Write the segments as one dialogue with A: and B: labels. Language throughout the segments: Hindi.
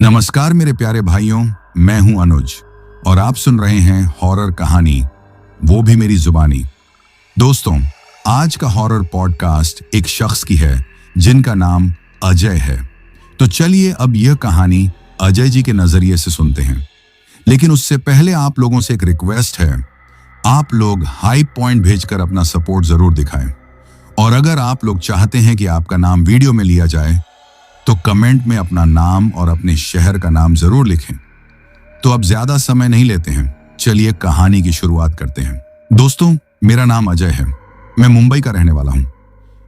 A: नमस्कार मेरे प्यारे भाइयों, मैं हूं अनुज और आप सुन रहे हैं हॉरर कहानी, वो भी मेरी जुबानी। दोस्तों, आज का हॉरर पॉडकास्ट एक शख्स की है जिनका नाम अजय है। तो चलिए अब यह कहानी अजय जी के नजरिए से सुनते हैं। लेकिन उससे पहले आप लोगों से एक रिक्वेस्ट है, आप लोग हाई पॉइंट भेजकर अपना सपोर्ट जरूर दिखाएं। और अगर आप लोग चाहते हैं कि आपका नाम वीडियो में लिया जाए तो कमेंट में अपना नाम और अपने शहर का नाम जरूर लिखें। तो अब ज्यादा समय नहीं लेते हैं, चलिए कहानी की शुरुआत करते हैं। दोस्तों, मेरा नाम अजय है, मैं मुंबई का रहने वाला हूं।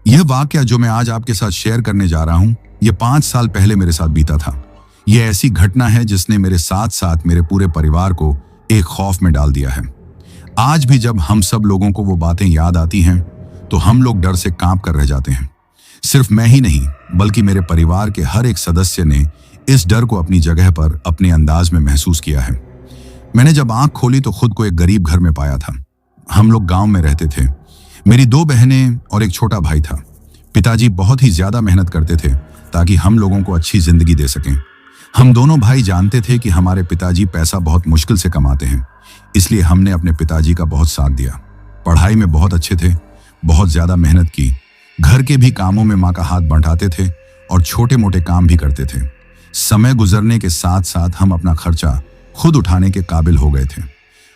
A: यह वाकया जो मैं आज आपके साथ शेयर करने जा रहा हूं, यह 5 साल पहले मेरे साथ बीता था। यह ऐसी घटना है जिसने मेरे साथ साथ मेरे पूरे परिवार को एक खौफ में डाल दिया है। आज भी जब हम सब लोगों को वो बातें याद आती हैं तो हम लोग डर से कांप कर रह जाते हैं। सिर्फ मैं ही नहीं, बल्कि मेरे परिवार के हर एक सदस्य ने इस डर को अपनी जगह पर अपने अंदाज में महसूस किया है। मैंने जब आंख खोली तो खुद को एक गरीब घर में पाया था। हम लोग गांव में रहते थे। मेरी 2 बहनें और एक छोटा भाई था। पिताजी बहुत ही ज्यादा मेहनत करते थे ताकि हम लोगों को अच्छी जिंदगी दे सकें। हम दोनों भाई जानते थे कि हमारे पिताजी पैसा बहुत मुश्किल से कमाते हैं, इसलिए हमने अपने पिताजी का बहुत साथ दिया। पढ़ाई में बहुत अच्छे थे, बहुत ज्यादा मेहनत की। घर के भी कामों में माँ का हाथ बंटाते थे और छोटे मोटे काम भी करते थे। समय गुजरने के साथ साथ हम अपना खर्चा खुद उठाने के काबिल हो गए थे।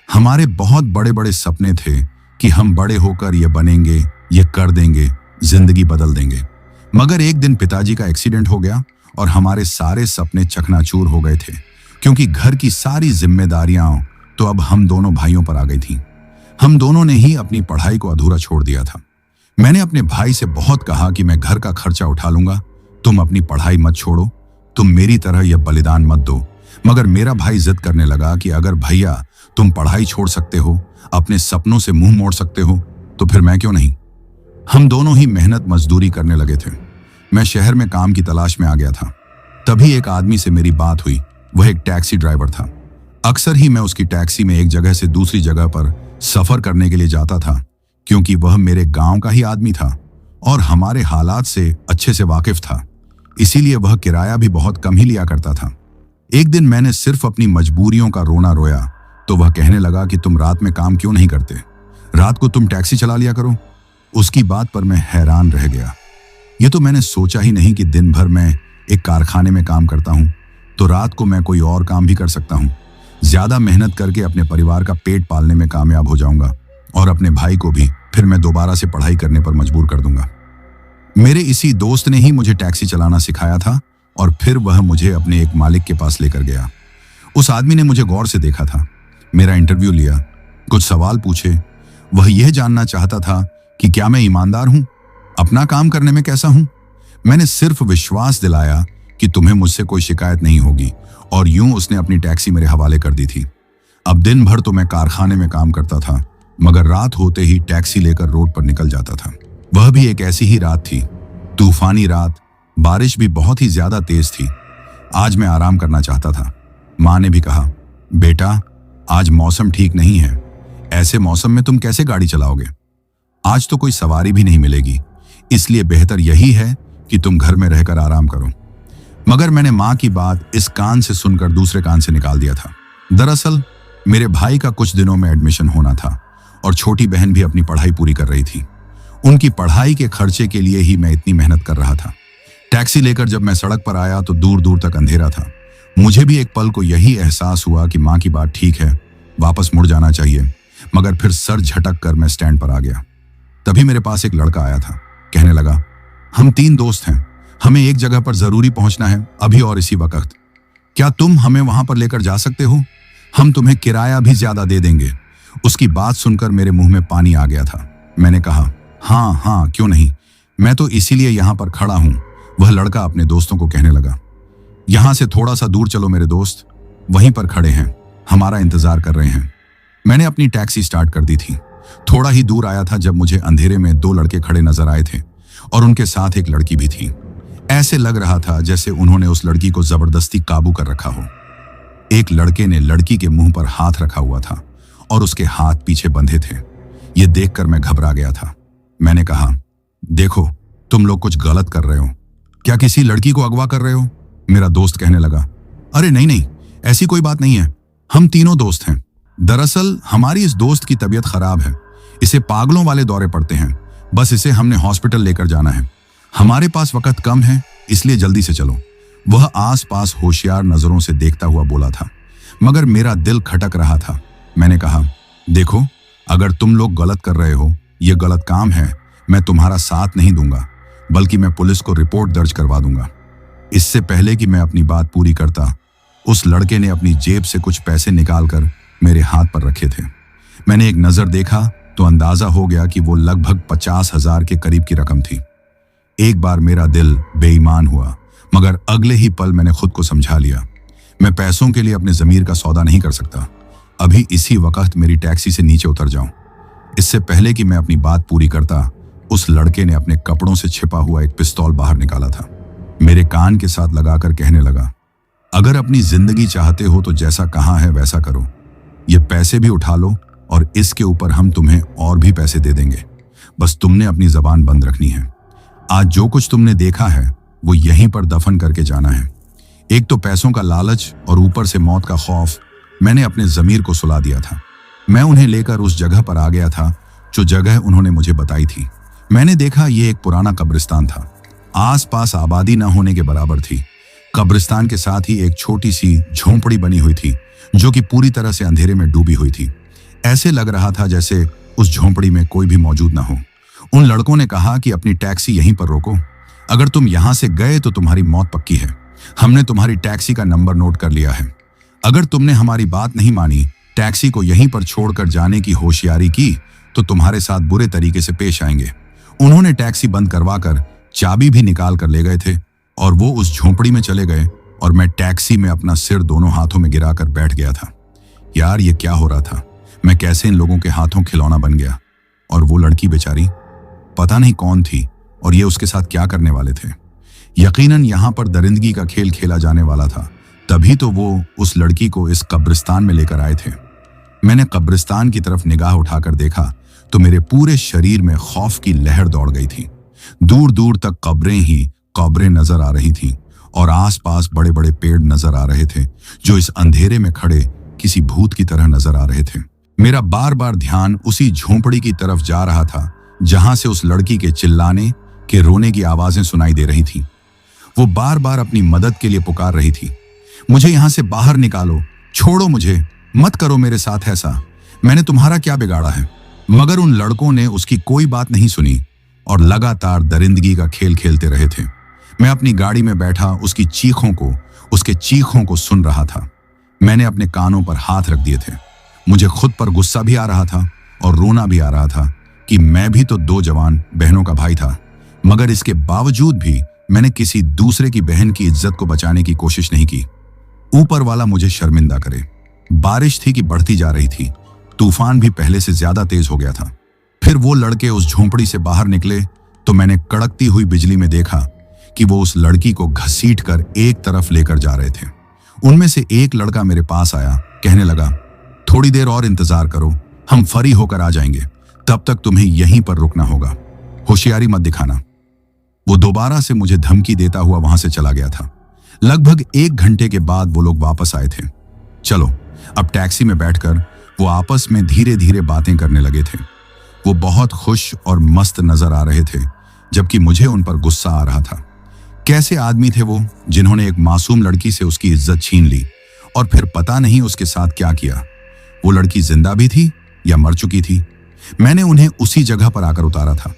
A: हमारे बहुत बड़े बड़े सपने थे कि हम बड़े होकर ये बनेंगे, ये कर देंगे, जिंदगी बदल देंगे। मगर एक दिन पिताजी का एक्सीडेंट हो गया और हमारे सारे सपने चकनाचूर हो गए थे, क्योंकि घर की सारी जिम्मेदारियां तो अब हम दोनों भाइयों पर आ गई थी। हम दोनों ने ही अपनी पढ़ाई को अधूरा छोड़ दिया था। मैंने अपने भाई से बहुत कहा कि मैं घर का खर्चा उठा लूंगा, तुम अपनी पढ़ाई मत छोड़ो, तुम मेरी तरह यह बलिदान मत दो। मगर मेरा भाई जिद करने लगा कि अगर भैया तुम पढ़ाई छोड़ सकते हो, अपने सपनों से मुंह मोड़ सकते हो, तो फिर मैं क्यों नहीं। हम दोनों ही मेहनत मजदूरी करने लगे थे। मैं शहर में काम की तलाश में आ गया था। तभी एक आदमी से मेरी बात हुई। वह एक टैक्सी ड्राइवर था। अक्सर ही मैं उसकी टैक्सी में एक जगह से दूसरी जगह पर सफर करने के लिए जाता था, क्योंकि वह मेरे गांव का ही आदमी था और हमारे हालात से अच्छे से वाकिफ था। इसीलिए वह किराया भी बहुत कम ही लिया करता था। एक दिन मैंने सिर्फ अपनी मजबूरियों का रोना रोया तो वह कहने लगा कि तुम रात में काम क्यों नहीं करते, रात को तुम टैक्सी चला लिया करो। उसकी बात पर मैं हैरान रह गया। ये तो मैंने सोचा ही नहीं कि दिन भर मैं एक कारखाने में काम करता हूं तो रात को मैं कोई और काम भी कर सकता हूं। ज्यादा मेहनत करके अपने परिवार का पेट पालने में कामयाब हो जाऊंगा और अपने भाई को भी फिर मैं दोबारा से पढ़ाई करने पर मजबूर कर दूंगा। मेरे इसी दोस्त ने ही मुझे टैक्सी चलाना सिखाया था और फिर वह मुझे अपने एक मालिक के पास लेकर गया। उस आदमी ने मुझे गौर से देखा था, मेरा इंटरव्यू लिया, कुछ सवाल पूछे। वह यह जानना चाहता था कि क्या मैं ईमानदार हूं, अपना काम करने में कैसा हूं। मैंने सिर्फ विश्वास दिलाया कि तुम्हें मुझसे कोई शिकायत नहीं होगी और यूं उसने अपनी टैक्सी मेरे हवाले कर दी थी। अब दिन भर तो मैं कारखाने में काम करता था, मगर रात होते ही टैक्सी लेकर रोड पर निकल जाता था। वह भी एक ऐसी ही रात थी, तूफानी रात। बारिश भी बहुत ही ज्यादा तेज थी। आज मैं आराम करना चाहता था। माँ ने भी कहा, बेटा आज मौसम ठीक नहीं है, ऐसे मौसम में तुम कैसे गाड़ी चलाओगे, आज तो कोई सवारी भी नहीं मिलेगी, इसलिए बेहतर यही है कि तुम घर में रहकर आराम करो। मगर मैंने माँ की बात इस कान से सुनकर दूसरे कान से निकाल दिया था। दरअसल मेरे भाई का कुछ दिनों में एडमिशन होना था और छोटी बहन भी अपनी पढ़ाई पूरी कर रही थी। उनकी पढ़ाई के खर्चे के लिए ही मैं इतनी मेहनत कर रहा था। टैक्सी लेकर जब मैं सड़क पर आया तो दूर दूर तक अंधेरा था। मुझे भी एक पल को यही एहसास हुआ कि माँ की बात ठीक है, वापस मुड़ जाना चाहिए। मगर फिर सर झटक कर मैं स्टैंड पर आ गया। तभी मेरे पास एक लड़का आया था। कहने लगा, हम 3 दोस्त हैं, हमें एक जगह पर जरूरी पहुंचना है, अभी और इसी वक्त। क्या तुम हमें वहां पर लेकर जा सकते हो? हम तुम्हें किराया भी ज्यादा दे देंगे। उसकी बात सुनकर मेरे मुंह में पानी आ गया था। मैंने कहा, हाँ हाँ क्यों नहीं, मैं तो इसीलिए यहाँ पर खड़ा हूँ। वह लड़का अपने दोस्तों को कहने लगा, यहाँ से थोड़ा सा दूर चलो मेरे दोस्त, वहीं पर खड़े हैं, हमारा इंतजार कर रहे हैं। मैंने अपनी टैक्सी स्टार्ट कर दी थी। थोड़ा ही दूर आया था जब मुझे अंधेरे में 2 लड़के खड़े नजर आए थे और उनके साथ एक लड़की भी थी। ऐसे लग रहा था जैसे उन्होंने उस लड़की को जबरदस्ती काबू कर रखा हो। एक लड़के ने लड़की के मुंह पर हाथ रखा हुआ था और उसके हाथ पीछे बंधे थे। ये देखकर मैं घबरा गया था। मैंने कहा, देखो तुम लोग कुछ गलत कर रहे हो, क्या किसी लड़की को अगवा कर रहे हो? मेरा दोस्त कहने लगा, अरे नहीं नहीं, ऐसी कोई बात नहीं है, हम तीनों दोस्त हैं। दरअसल हमारी इस दोस्त की तबीयत खराब है, इसे पागलों वाले दौरे पड़ते हैं, बस इसे हमने हॉस्पिटल लेकर जाना है। हमारे पास वक्त कम है, इसलिए जल्दी से चलो। वह आसपास होशियार नजरों से देखता हुआ बोला था, मगर मेरा दिल खटक रहा था। मैंने कहा, देखो, अगर तुम लोग गलत कर रहे हो, यह गलत काम है, मैं तुम्हारा साथ नहीं दूंगा, बल्कि मैं पुलिस को रिपोर्ट दर्ज करवा दूंगा। इससे पहले कि मैं अपनी बात पूरी करता, उस लड़के ने अपनी जेब से कुछ पैसे निकालकर मेरे हाथ पर रखे थे। मैंने एक नजर देखा तो अंदाजा हो गया कि वो लगभग 50,000 के करीब की रकम थी। एक बार मेरा दिल बेईमान हुआ, मगर अगले ही पल मैंने खुद को समझा लिया, मैं पैसों के लिए अपने जमीर का सौदा नहीं कर सकता। अभी इसी वक्त मेरी टैक्सी से नीचे उतर जाऊं। इससे पहले कि मैं अपनी बात पूरी करता, उस लड़के ने अपने कपड़ों से छिपा हुआ एक पिस्तौल बाहर निकाला था। मेरे कान के साथ लगाकर कहने लगा, अगर अपनी जिंदगी चाहते हो तो जैसा कहा है वैसा करो। ये पैसे भी उठा लो और इसके ऊपर हम तुम्हें और भी पैसे दे देंगे। बस तुमने अपनी जबान बंद रखनी है। आज जो कुछ तुमने देखा है वो यहीं पर दफन करके जाना है। एक तो पैसों का लालच और ऊपर से मौत का खौफ, मैंने अपने जमीर को सुला दिया था। मैं उन्हें लेकर उस जगह पर आ गया था जो जगह उन्होंने मुझे बताई थी। मैंने देखा ये एक पुराना कब्रिस्तान था, आसपास आबादी न होने के बराबर थी। कब्रिस्तान के साथ ही एक छोटी सी झोंपड़ी बनी हुई थी जो कि पूरी तरह से अंधेरे में डूबी हुई थी। ऐसे लग रहा था जैसे उस झोंपड़ी में कोई भी मौजूद न हो। उन लड़कों ने कहा कि अपनी टैक्सी यहीं पर रोको, अगर तुम यहां से गए तो तुम्हारी मौत पक्की है। हमने तुम्हारी टैक्सी का नंबर नोट कर लिया है। अगर तुमने हमारी बात नहीं मानी, टैक्सी को यहीं पर छोड़कर जाने की होशियारी की, तो तुम्हारे साथ बुरे तरीके से पेश आएंगे। उन्होंने टैक्सी बंद करवाकर चाबी भी निकाल कर ले गए थे और वो उस झोंपड़ी में चले गए और मैं टैक्सी में अपना सिर दोनों हाथों में गिराकर बैठ गया था। यार, ये क्या हो रहा था? मैं कैसे इन लोगों के हाथों खिलौना बन गया? और वो लड़की बेचारी, पता नहीं कौन थी और ये उसके साथ क्या करने वाले थे। यकीनन यहां पर दरिंदगी का खेल खेला जाने वाला था, तभी तो वो उस लड़की को इस कब्रिस्तान में लेकर आए थे। मैंने कब्रिस्तान की तरफ निगाह उठाकर देखा तो मेरे पूरे शरीर में खौफ की लहर दौड़ गई थी। दूर दूर तक कब्रें ही कब्रें नजर आ रही थीं और आसपास बड़े बड़े पेड़ नजर आ रहे थे जो इस अंधेरे में खड़े किसी भूत की तरह नजर आ रहे थे। मेरा बार बार ध्यान उसी झोंपड़ी की तरफ जा रहा था जहां से उस लड़की के चिल्लाने के रोने की आवाजें सुनाई दे रही थीं। वो बार बार अपनी मदद के लिए पुकार रही थी, मुझे यहां से बाहर निकालो, छोड़ो मुझे, मत करो मेरे साथ ऐसा, मैंने तुम्हारा क्या बिगाड़ा है। मगर उन लड़कों ने उसकी कोई बात नहीं सुनी और लगातार दरिंदगी का खेल खेलते रहे थे। मैं अपनी गाड़ी में बैठा उसकी उसके चीखों को सुन रहा था। मैंने अपने कानों पर हाथ रख दिए थे। मुझे खुद पर गुस्सा भी आ रहा था और रोना भी आ रहा था कि मैं भी तो 2 जवान बहनों का भाई था, मगर इसके बावजूद भी मैंने किसी दूसरे की बहन की इज्जत को बचाने की कोशिश नहीं की। ऊपर वाला मुझे शर्मिंदा करे। बारिश थी कि बढ़ती जा रही थी, तूफान भी पहले से ज्यादा तेज हो गया था। फिर वो लड़के उस झोंपड़ी से बाहर निकले तो मैंने कड़कती हुई बिजली में देखा कि वो उस लड़की को घसीट कर एक तरफ लेकर जा रहे थे। उनमें से एक लड़का मेरे पास आया, कहने लगा, थोड़ी देर और इंतजार करो, हम फरी होकर आ जाएंगे, तब तक तुम्हें यहीं पर रुकना होगा, होशियारी मत दिखाना। वो दोबारा से मुझे धमकी देता हुआ वहां से चला गया था। लगभग 1 घंटे के बाद वो लोग वापस आए थे। चलो, अब टैक्सी में बैठकर वो आपस में धीरे धीरे बातें करने लगे थे। वो बहुत खुश और मस्त नजर आ रहे थे, जबकि मुझे उन पर गुस्सा आ रहा था। कैसे आदमी थे वो, जिन्होंने एक मासूम लड़की से उसकी इज्जत छीन ली और फिर पता नहीं उसके साथ क्या किया। वो लड़की जिंदा भी थी या मर चुकी थी। मैंने उन्हें उसी जगह पर आकर उतारा था।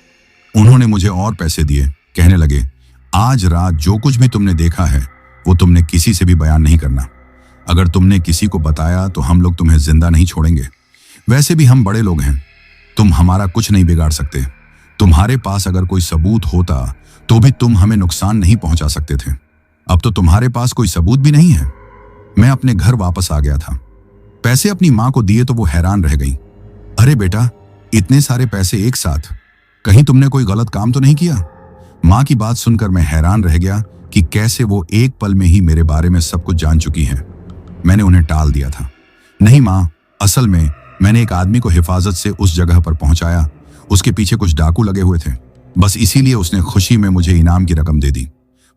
A: उन्होंने मुझे और पैसे दिए, कहने लगे, आज रात जो कुछ भी तुमने देखा है वो तुमने किसी से भी बयान नहीं करना। अगर तुमने किसी को बताया तो हम लोग तुम्हें जिंदा नहीं छोड़ेंगे। वैसे भी हम बड़े लोग हैं, तुम हमारा कुछ नहीं बिगाड़ सकते। तुम्हारे पास अगर कोई सबूत होता तो भी तुम हमें नुकसान नहीं पहुंचा सकते थे। अब तो तुम्हारे पास कोई सबूत भी नहीं है। मैं अपने घर वापस आ गया था। पैसे अपनी मां को दिए तो वो हैरान रह गई। अरे बेटा, इतने सारे पैसे एक साथ, कहीं तुमने कोई गलत काम तो नहीं किया? मां की बात सुनकर मैं हैरान रह गया कि कैसे वो एक पल में ही मेरे बारे में सब कुछ जान चुकी हैं। मैंने उन्हें टाल दिया था। नहीं मां, असल में मैंने एक आदमी को हिफाजत से उस जगह पर पहुंचाया। उसके पीछे कुछ डाकू लगे हुए थे, बस इसीलिए उसने खुशी में मुझे इनाम की रकम दे दी।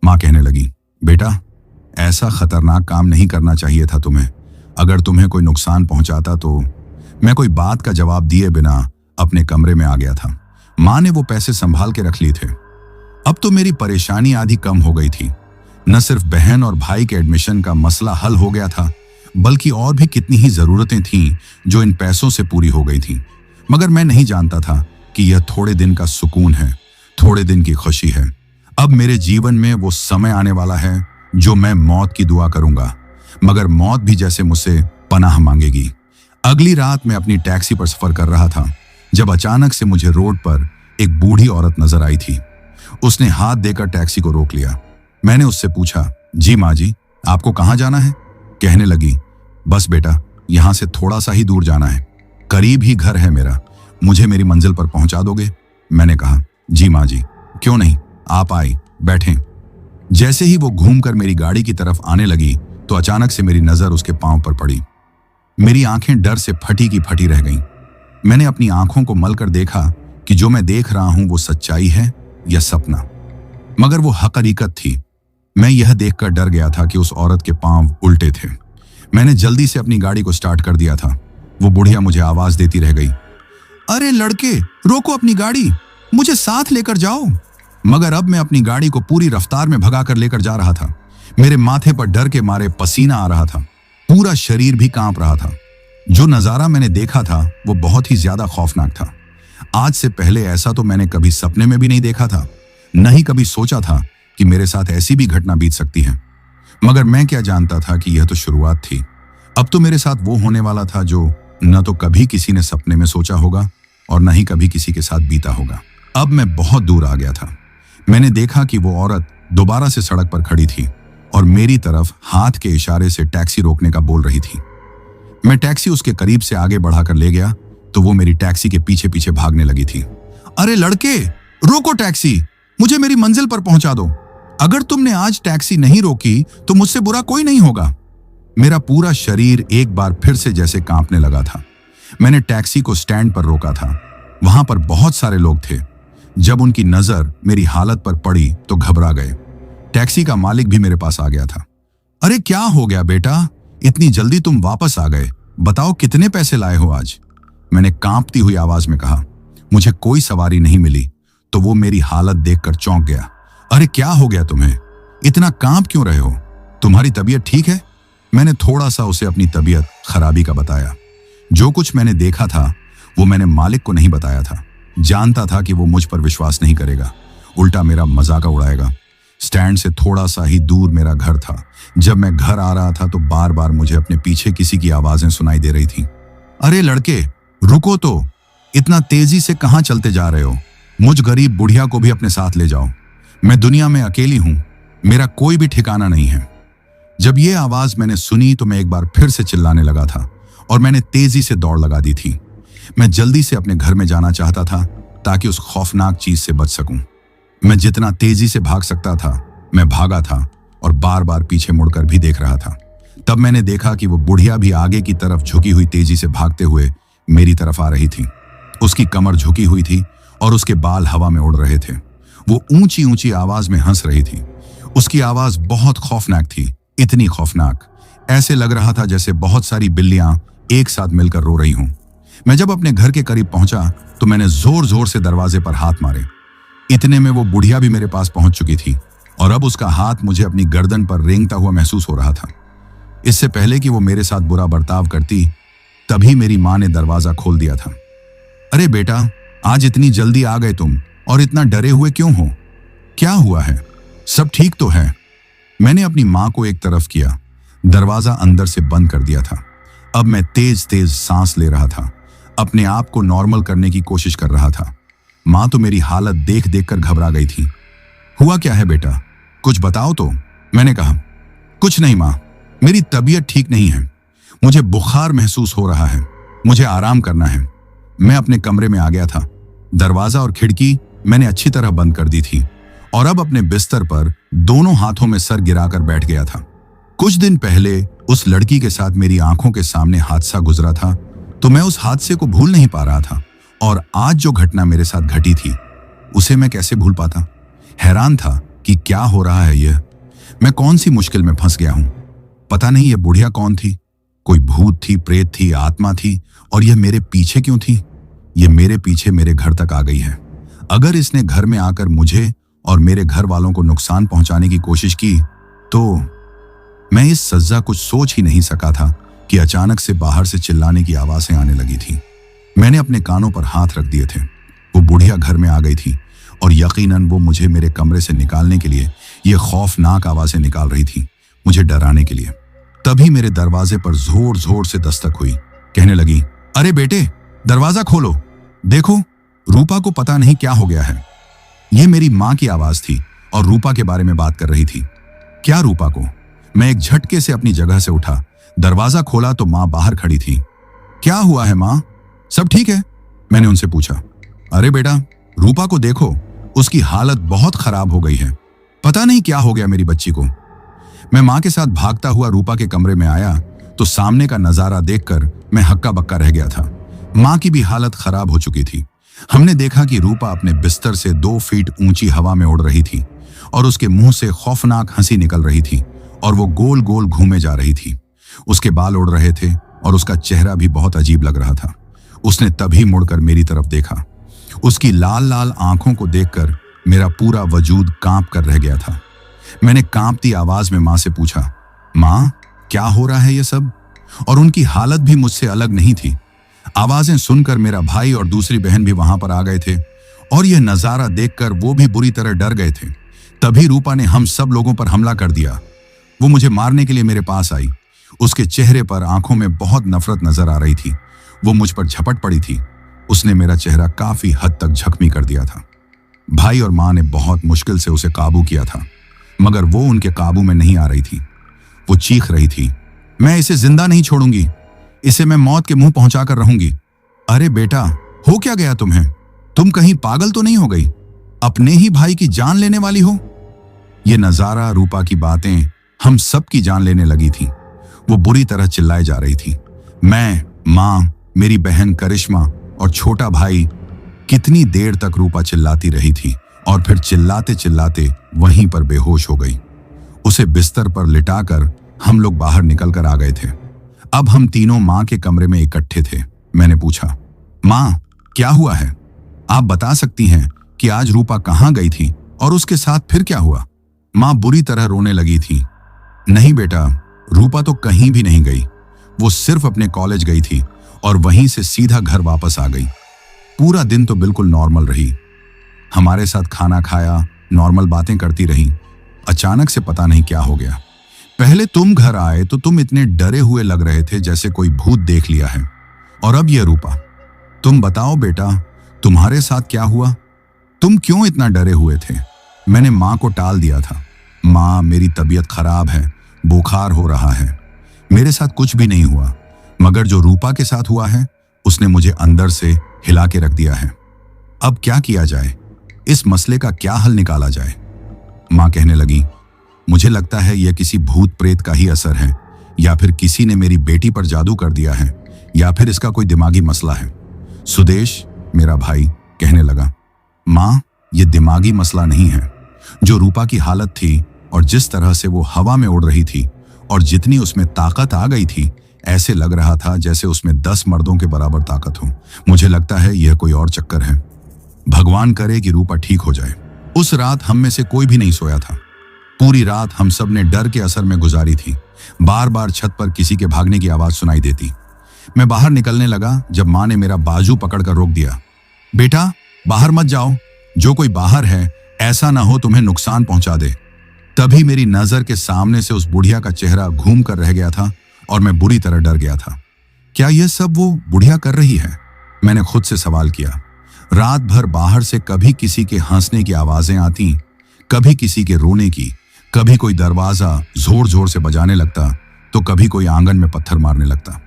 A: मां कहने लगी, बेटा, ऐसा खतरनाक काम नहीं करना चाहिए था तुम्हें। अगर तुम्हें कोई नुकसान पहुंचाता तो। मैं कोई बात का जवाब दिए बिना अपने कमरे में आ गया था। माँ ने वो पैसे संभाल के रख लिए थे। अब तो मेरी परेशानी आधी कम हो गई थी। न सिर्फ बहन और भाई के एडमिशन का मसला हल हो गया था, बल्कि और भी कितनी ही जरूरतें थीं जो इन पैसों से पूरी हो गई थीं। मगर मैं नहीं जानता था कि यह थोड़े दिन का सुकून है, थोड़े दिन की खुशी है। अब मेरे जीवन में वो समय आने वाला है जो मैं मौत की दुआ करूंगा, मगर मौत भी जैसे मुझसे पनाह मांगेगी। अगली रात मैं अपनी टैक्सी पर सफर कर रहा था जब अचानक से मुझे रोड पर एक बूढ़ी औरत नजर आई थी। उसने हाथ देकर टैक्सी को रोक लिया। मैंने उससे पूछा, जी माँ जी, आपको कहाँ जाना है? कहने लगी, बस बेटा, यहाँ से थोड़ा सा ही दूर जाना है, करीब ही घर है मेरा, मुझे मेरी मंजिल पर पहुंचा दोगे? मैंने कहा, जी माँ जी, क्यों नहीं, आप आई, बैठें। जैसे ही वो घूमकर मेरी गाड़ी की तरफ आने लगी तो अचानक से मेरी नजर उसके पांव पर पड़ी। मेरी आंखें डर से फटी की फटी रह गईं। मैंने अपनी आंखों को मलकर देखा कि जो मैं देख रहा हूं वो सच्चाई है या सपना, मगर वो हकीकत थी। मैं यह देखकर डर गया था कि उस औरत के पांव उल्टे थे। मैंने जल्दी से अपनी गाड़ी को स्टार्ट कर दिया था। वो बुढ़िया मुझे आवाज देती रह गई, अरे लड़के, रोको अपनी गाड़ी, मुझे साथ लेकर जाओ। मगर अब मैं अपनी गाड़ी को पूरी रफ्तार में भगाकर लेकर जा रहा था। मेरे माथे पर डर के मारे पसीना आ रहा था, पूरा शरीर भी कांप रहा था। जो नजारा मैंने देखा था वो बहुत ही ज्यादा खौफनाक था। आज से पहले ऐसा तो मैंने कभी सपने में भी नहीं देखा था, न ही कभी सोचा था कि मेरे साथ ऐसी भी घटना बीत सकती है। मगर मैं क्या जानता था कि यह तो शुरुआत थी। अब तो मेरे साथ वो होने वाला था जो न तो कभी किसी ने सपने में सोचा होगा और न ही कभी किसी के साथ बीता होगा। अब मैं बहुत दूर आ गया था। मैंने देखा कि वो औरत दोबारा से सड़क पर खड़ी थी और मेरी तरफ हाथ के इशारे से टैक्सी रोकने का बोल रही थी। मैं टैक्सी उसके करीब से आगे बढ़ाकर ले गया तो वो मेरी टैक्सी के पीछे पीछे भागने लगी थी। अरे लड़के, रोको टैक्सी, मुझे मेरी मंजिल पर पहुंचा दो। अगर तुमने आज टैक्सी नहीं रोकी तो मुझसे बुरा कोई नहीं होगा। मेरा पूरा शरीर एक बार फिर से जैसे कांपने लगा था। मैंने टैक्सी को स्टैंड पर रोका था। वहां पर बहुत सारे लोग थे। जब उनकी नजर मेरी हालत पर पड़ी तो घबरा गए। टैक्सी का मालिक भी मेरे पास आ गया था। अरे क्या हो गया बेटा, इतनी जल्दी तुम वापस आ गए, बताओ कितने पैसे लाए हो आज? मैंने कांपती हुई आवाज में कहा। मुझे कोई सवारी नहीं मिली तो वो मेरी हालत देखकर चौंक गया। अरे क्या हो गया तुम्हें, इतना कांप क्यों रहे हो? तुम्हारी तबीयत ठीक है? मैंने थोड़ा सा उसे अपनी तबीयत खराबी का बताया। जो कुछ मैंने देखा था वो मैंने मालिक को नहीं बताया था। जानता था कि वो मुझ पर विश्वास नहीं करेगा, उल्टा मेरा मजाक उड़ाएगा। स्टैंड से थोड़ा सा ही दूर मेरा घर था। जब मैं घर आ रहा था तो बार बार मुझे अपने पीछे किसी की आवाजें सुनाई दे रही थी। अरे लड़के, रुको तो, इतना तेजी से कहां चलते जा रहे हो? मुझ गरीब बुढ़िया को भी अपने साथ ले जाओ। मैं दुनिया में अकेली हूं, मेरा कोई भी ठिकाना नहीं है। जब ये आवाज मैंने सुनी तो मैं एक बार फिर से चिल्लाने लगा था और मैंने तेजी से दौड़ लगा दी थी। मैं जल्दी से अपने घर में जाना चाहता था ताकि उस खौफनाक चीज से बच सकूं। मैं जितना तेजी से भाग सकता था मैं भागा था और बार बार पीछे मुड़कर भी देख रहा था। तब मैंने देखा कि वो बुढ़िया भी आगे की तरफ झुकी हुई तेजी से भागते हुए मेरी तरफ आ रही थी। उसकी कमर झुकी हुई थी और उसके बाल हवा में उड़ रहे थे। वो ऊंची ऊंची आवाज में हंस रही थी। उसकी आवाज बहुत खौफनाक थी, इतनी खौफनाक, ऐसे लग रहा था जैसे बहुत सारी बिल्लियां एक साथ मिलकर रो रही हूं। मैं जब अपने घर के करीब पहुंचा तो मैंने जोर जोर से दरवाजे पर हाथ मारे। इतने में वो बुढ़िया भी मेरे पास पहुंच चुकी थी और अब उसका हाथ मुझे अपनी गर्दन पर रेंगता हुआ महसूस हो रहा था। इससे पहले कि वो मेरे साथ बुरा बर्ताव करती, तभी मेरी माँ ने दरवाजा खोल दिया था। अरे बेटा, आज इतनी जल्दी आ गए तुम और इतना डरे हुए क्यों हो? क्या हुआ है? सब ठीक तो है? मैंने अपनी माँ को एक तरफ किया, दरवाजा अंदर से बंद कर दिया था। अब मैं तेज तेज सांस ले रहा था, अपने आप को नॉर्मल करने की कोशिश कर रहा था। माँ तो मेरी हालत देख देख कर घबरा गई थी। हुआ क्या है बेटा, कुछ बताओ तो। मैंने कहा, कुछ नहीं माँ, मेरी तबीयत ठीक नहीं है, मुझे बुखार महसूस हो रहा है, मुझे आराम करना है। मैं अपने कमरे में आ गया था। दरवाजा और खिड़की मैंने अच्छी तरह बंद कर दी थी और अब अपने बिस्तर पर दोनों हाथों में सर गिराकर बैठ गया था। कुछ दिन पहले उस लड़की के साथ मेरी आंखों के सामने हादसा गुजरा था तो मैं उस हादसे को भूल नहीं पा रहा था, और आज जो घटना मेरे साथ घटी थी उसे मैं कैसे भूल पाता। हैरान था कि क्या हो रहा है यह। मैं कौन सी मुश्किल में फंस गया हूं। पता नहीं ये बुढ़िया कौन थी, कोई भूत थी, प्रेत थी, आत्मा थी, और यह मेरे पीछे क्यों थी? ये मेरे पीछे मेरे घर तक आ गई है। अगर इसने घर में आकर मुझे और मेरे घर वालों को नुकसान पहुंचाने की कोशिश की तो मैं इस सज्जा कुछ सोच ही नहीं सका था कि अचानक से बाहर से चिल्लाने की आवाजें आने लगी थी। मैंने अपने कानों पर हाथ रख दिए थे। वो बुढ़िया घर में आ गई थी और यकीनन वो मुझे मेरे कमरे से निकालने के लिए ये खौफनाक आवाजें निकाल रही थी, मुझे डराने के लिए। तभी मेरे दरवाजे पर जोर जोर से दस्तक हुई। कहने लगी, अरे बेटे, दरवाजा खोलो, देखो रूपा को पता नहीं क्या हो गया है। ये मेरी माँ की आवाज थी और रूपा के बारे में बात कर रही थी। क्या रूपा को? मैं एक झटके से अपनी जगह से उठा, दरवाजा खोला तो माँ बाहर खड़ी थी। क्या हुआ है माँ, सब ठीक है? मैंने उनसे पूछा। अरे बेटा, रूपा को देखो, उसकी हालत बहुत खराब हो गई है, पता नहीं क्या हो गया मेरी बच्ची को। मैं माँ के साथ भागता हुआ रूपा के कमरे में आया तो सामने का नजारा देखकर मैं हक्का बक्का रह गया था। माँ की भी हालत खराब हो चुकी थी। हमने देखा कि रूपा अपने बिस्तर से 2 फीट ऊंची हवा में उड़ रही थी और उसके मुंह से खौफनाक हंसी निकल रही थी और वो गोल गोल घूमे जा रही थी। उसके बाल उड़ रहे थे और उसका चेहरा भी बहुत अजीब लग रहा था। उसने तभी मुड़कर मेरी तरफ देखा। उसकी लाल लाल आंखों को देखकर मेरा पूरा वजूद कांप कर रह गया था। मैंने कांपती आवाज में माँ से पूछा, माँ क्या हो रहा है ये सब? और उनकी हालत भी मुझसे अलग नहीं थी। आवाजें सुनकर मेरा भाई और दूसरी बहन भी वहां पर आ गए थे और यह नजारा देखकर वो भी बुरी तरह डर गए थे। तभी रूपा ने हम सब लोगों पर हमला कर दिया। वो मुझे मारने के लिए मेरे पास आई। उसके चेहरे पर, आंखों में बहुत नफरत नजर आ रही थी। वो मुझ पर झपट पड़ी थी। उसने मेरा चेहरा काफी हद तक जख्मी कर दिया था। भाई और माँ ने बहुत मुश्किल से उसे काबू किया था, मगर वो उनके काबू में नहीं आ रही थी। वो चीख रही थी, मैं इसे जिंदा नहीं छोड़ूंगी, इसे मैं मौत के मुंह पहुंचाकर रहूंगी। अरे बेटा, हो क्या गया तुम्हें? तुम कहीं पागल तो नहीं हो गई? अपने ही भाई की जान लेने वाली हो? ये नजारा, रूपा की बातें हम सब की जान लेने लगी थी। वो बुरी तरह चिल्लाए जा रही थी। मैं, माँ, मेरी बहन करिश्मा और छोटा भाई कितनी देर तक रूपा चिल्लाती रही थी और फिर चिल्लाते चिल्लाते वहीं पर बेहोश हो गई। उसे बिस्तर पर लिटाकर हम लोग बाहर निकल कर आ गए थे। अब हम तीनों माँ के कमरे में इकट्ठे थे। मैंने पूछा, माँ क्या हुआ है? आप बता सकती हैं कि आज रूपा कहाँ गई थी और उसके साथ फिर क्या हुआ? माँ बुरी तरह रोने लगी थी। नहीं बेटा, रूपा तो कहीं भी नहीं गई। वो सिर्फ अपने कॉलेज गई थी और वहीं से सीधा घर वापस आ गई। पूरा दिन तो बिल्कुल नॉर्मल रही, हमारे साथ खाना खाया, नॉर्मल बातें करती रही। अचानक से पता नहीं क्या हो गया। पहले तुम घर आए तो तुम इतने डरे हुए लग रहे थे जैसे कोई भूत देख लिया है, और अब ये रूपा। तुम बताओ बेटा, तुम्हारे साथ क्या हुआ? तुम क्यों इतना डरे हुए थे? मैंने माँ को टाल दिया था। माँ, मेरी तबीयत खराब है, बुखार हो रहा है। मेरे साथ कुछ भी नहीं हुआ, मगर जो रूपा के साथ हुआ है उसने मुझे अंदर से हिला के रख दिया है। अब क्या किया जाए? इस मसले का क्या हल निकाला जाए? माँ कहने लगी, मुझे लगता है यह किसी भूत प्रेत का ही असर है, या फिर किसी ने मेरी बेटी पर जादू कर दिया है, या फिर इसका कोई दिमागी मसला है। सुदेश, मेरा भाई, कहने लगा, माँ ये दिमागी मसला नहीं है। जो रूपा की हालत थी और जिस तरह से वो हवा में उड़ रही थी और जितनी उसमें ताकत आ गई थी, ऐसे लग रहा था जैसे उसमें 10 मर्दों के बराबर ताकत हो। मुझे लगता है यह कोई और चक्कर है। भगवान करे कि रूपा ठीक हो जाए। उस रात हम में से कोई भी नहीं सोया था। पूरी रात हम सब ने डर के असर में गुजारी थी। बार बार छत पर किसी के भागने की आवाज सुनाई देती। मैं बाहर निकलने लगा जब माँ ने मेरा बाजू पकड़कर रोक दिया। बेटा, बाहर मत जाओ, जो कोई बाहर है ऐसा ना हो तुम्हें नुकसान पहुंचा दे। तभी मेरी नजर के सामने से उस बुढ़िया का चेहरा घूम कर रह गया था और मैं बुरी तरह डर गया था। क्या यह सब वो बुढ़िया कर रही है? मैंने खुद से सवाल किया। रात भर बाहर से कभी किसी के हंसने की आवाजें आती, कभी किसी के रोने की, कभी कोई दरवाजा जोर जोर से बजाने लगता तो कभी कोई आंगन में पत्थर मारने लगता।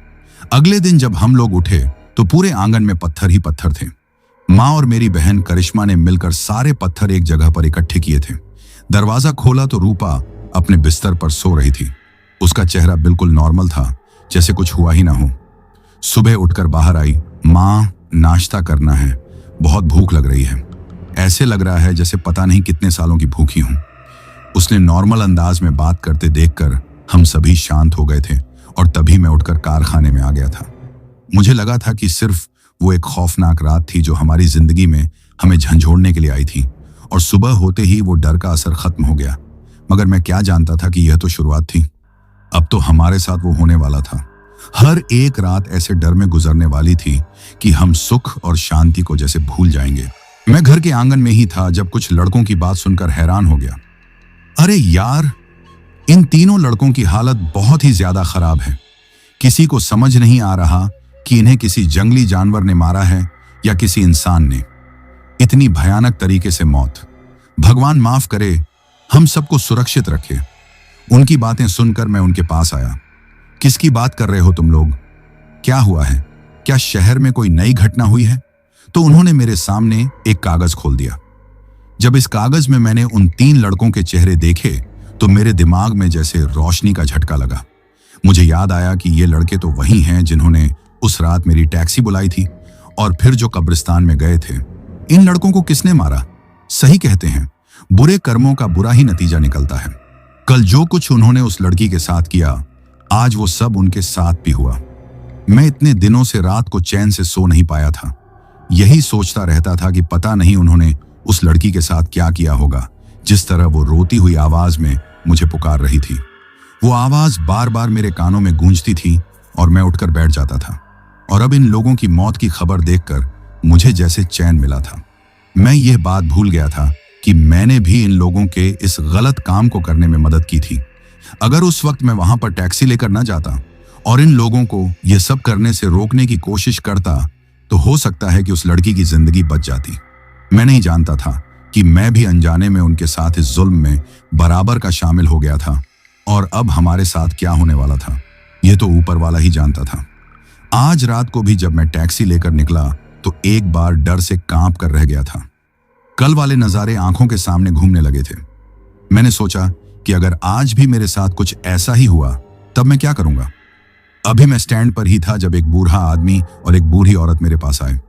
A: अगले दिन जब हम लोग उठे तो पूरे आंगन में पत्थर ही पत्थर थे। माँ और मेरी बहन करिश्मा ने मिलकर सारे पत्थर एक जगह पर इकट्ठे किए थे। दरवाजा खोला तो रूपा अपने बिस्तर पर सो रही थी। उसका चेहरा बिल्कुल नॉर्मल था, जैसे कुछ हुआ ही ना हो। सुबह उठकर बाहर आई, माँ नाश्ता करना है, बहुत भूख लग रही है। ऐसे लग रहा है जैसे पता नहीं कितने सालों की भूखी हूं। उसने नॉर्मल अंदाज में बात करते देखकर हम सभी शांत हो गए थे और तभी मैं उठकर कारखाने में आ गया था। मुझे लगा था कि सिर्फ वो एक खौफनाक रात थी जो हमारी जिंदगी में हमें झंझोड़ने के लिए आई थी और सुबह होते ही वो डर का असर खत्म हो गया। मगर मैं क्या जानता था कि यह तो शुरुआत थी। अब तो हमारे साथ वो होने वाला था। हर एक रात ऐसे डर में गुजरने वाली थी कि हम सुख और शांति को जैसे भूल जाएंगे। मैं घर के आंगन में ही था जब कुछ लड़कों की बात सुनकर हैरान हो गया। अरे यार, इन तीनों लड़कों की हालत बहुत ही ज्यादा खराब है। किसी को समझ नहीं आ रहा कि इन्हें किसी जंगली जानवर ने मारा है या किसी इंसान ने। इतनी भयानक तरीके से मौत। भगवान माफ करे, हम सबको सुरक्षित रखे। उनकी बातें सुनकर मैं उनके पास आया। किसकी बात कर रहे हो तुम लोग? क्या हुआ है? क्या शहर में कोई नई घटना हुई है? तो उन्होंने मेरे सामने एक कागज खोल दिया। जब इस कागज में मैंने उन 3 लड़कों के चेहरे देखे तो मेरे दिमाग में जैसे रोशनी का झटका लगा। मुझे याद आया कि ये लड़के तो वही हैं जिन्होंने उस रात मेरी टैक्सी बुलाई थी और फिर जो कब्रिस्तान में गए थे। इन लड़कों को किसने मारा? सही कहते हैं, बुरे कर्मों का बुरा ही नतीजा निकलता है। कल जो कुछ उन्होंने उस लड़की के साथ किया, आज वो सब उनके साथ भी हुआ। मैं इतने दिनों से रात को चैन से सो नहीं पाया था। यही सोचता रहता था कि पता नहीं उन्होंने उस लड़की के साथ क्या किया होगा, जिस तरह वो रोती हुई आवाज में मुझे पुकार रही थी। वो आवाज बार बार मेरे कानों में गूंजती थी और मैं उठकर बैठ जाता था। और अब इन लोगों की मौत की खबर देखकर मुझे जैसे चैन मिला था। मैं यह बात भूल गया था कि मैंने भी इन लोगों के इस गलत काम को करने में मदद की थी। अगर उस वक्त मैं वहां पर टैक्सी लेकर न जाता और इन लोगों को यह सब करने से रोकने की कोशिश करता तो हो सकता है कि उस लड़की की जिंदगी बच जाती। मैं नहीं जानता था कि मैं भी अनजाने में उनके साथ इस जुल्म में बराबर का शामिल हो गया था और अब हमारे साथ क्या होने वाला था यह तो ऊपर वाला ही जानता था। आज रात को भी जब मैं टैक्सी लेकर निकला तो एक बार डर से कांप कर रह गया था। कल वाले नज़ारे आंखों के सामने घूमने लगे थे। मैंने सोचा कि अगर आज भी मेरे साथ कुछ ऐसा ही हुआ तब मैं क्या करूंगा। अभी मैं स्टैंड पर ही था जब एक बूढ़ा आदमी और एक बूढ़ी औरत मेरे पास आए।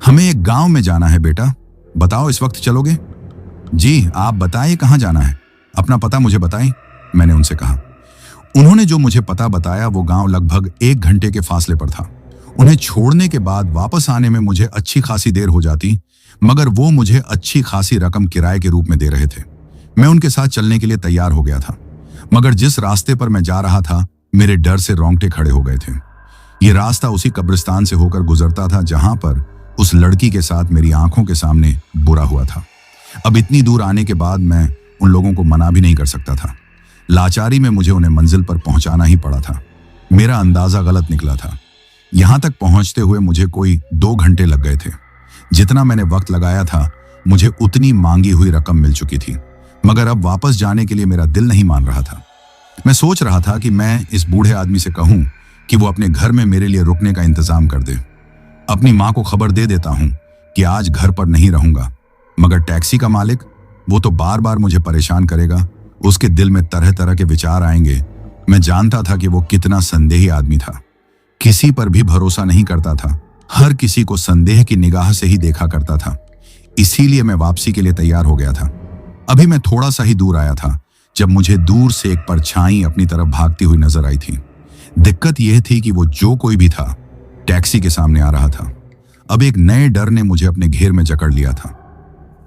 A: हमें एक गांव में जाना है बेटा, बताओ इस वक्त चलोगे? जी, आप बताइए कहाँ जाना है, अपना पता मुझे बताएं, मैंने उनसे कहा। उन्होंने जो मुझे पता बताया वो गांव लगभग 1 घंटे के फासले पर था। उन्हें छोड़ने के बाद वापस आने में मुझे अच्छी खासी देर हो जाती, मगर वो मुझे अच्छी खासी रकम किराए के रूप में दे रहे थे। मैं उनके साथ चलने के लिए तैयार हो गया था, मगर जिस रास्ते पर मैं जा रहा था मेरे डर से रोंगटे खड़े हो गए थे। ये रास्ता उसी कब्रिस्तान से होकर गुजरता था जहां पर उस लड़की के साथ मेरी आंखों के सामने बुरा हुआ था। अब इतनी दूर आने के बाद मैं उन लोगों को मना भी नहीं कर सकता था। लाचारी में मुझे उन्हें मंजिल पर पहुंचाना ही पड़ा था। मेरा अंदाजा गलत निकला था। यहां तक पहुंचते हुए मुझे कोई 2 घंटे लग गए थे। जितना मैंने वक्त लगाया था मुझे उतनी मांगी हुई रकम मिल चुकी थी, मगर अब वापस जाने के लिए मेरा दिल नहीं मान रहा था। मैं सोच रहा था कि मैं इस बूढ़े आदमी से कहूं कि वो अपने घर में मेरे लिए रुकने का इंतजाम कर दे। अपनी माँ को खबर दे देता हूं कि आज घर पर नहीं रहूंगा, मगर टैक्सी का मालिक वो तो बार बार मुझे परेशान करेगा। उसके दिल में तरह तरह के विचार आएंगे। मैं जानता था कि वो कितना संदेही आदमी था। किसी पर भी भरोसा नहीं करता था, हर किसी को संदेह की निगाह से ही देखा करता था। इसीलिए मैं वापसी के लिए तैयार हो गया था। अभी मैं थोड़ा सा ही दूर आया था जब मुझे दूर से एक परछाई अपनी तरफ भागती हुई नजर आई थी। दिक्कत यह थी कि वो जो कोई भी था टैक्सी के सामने आ रहा था। अब एक नए डर ने मुझे अपने घेर में जकड़ लिया था।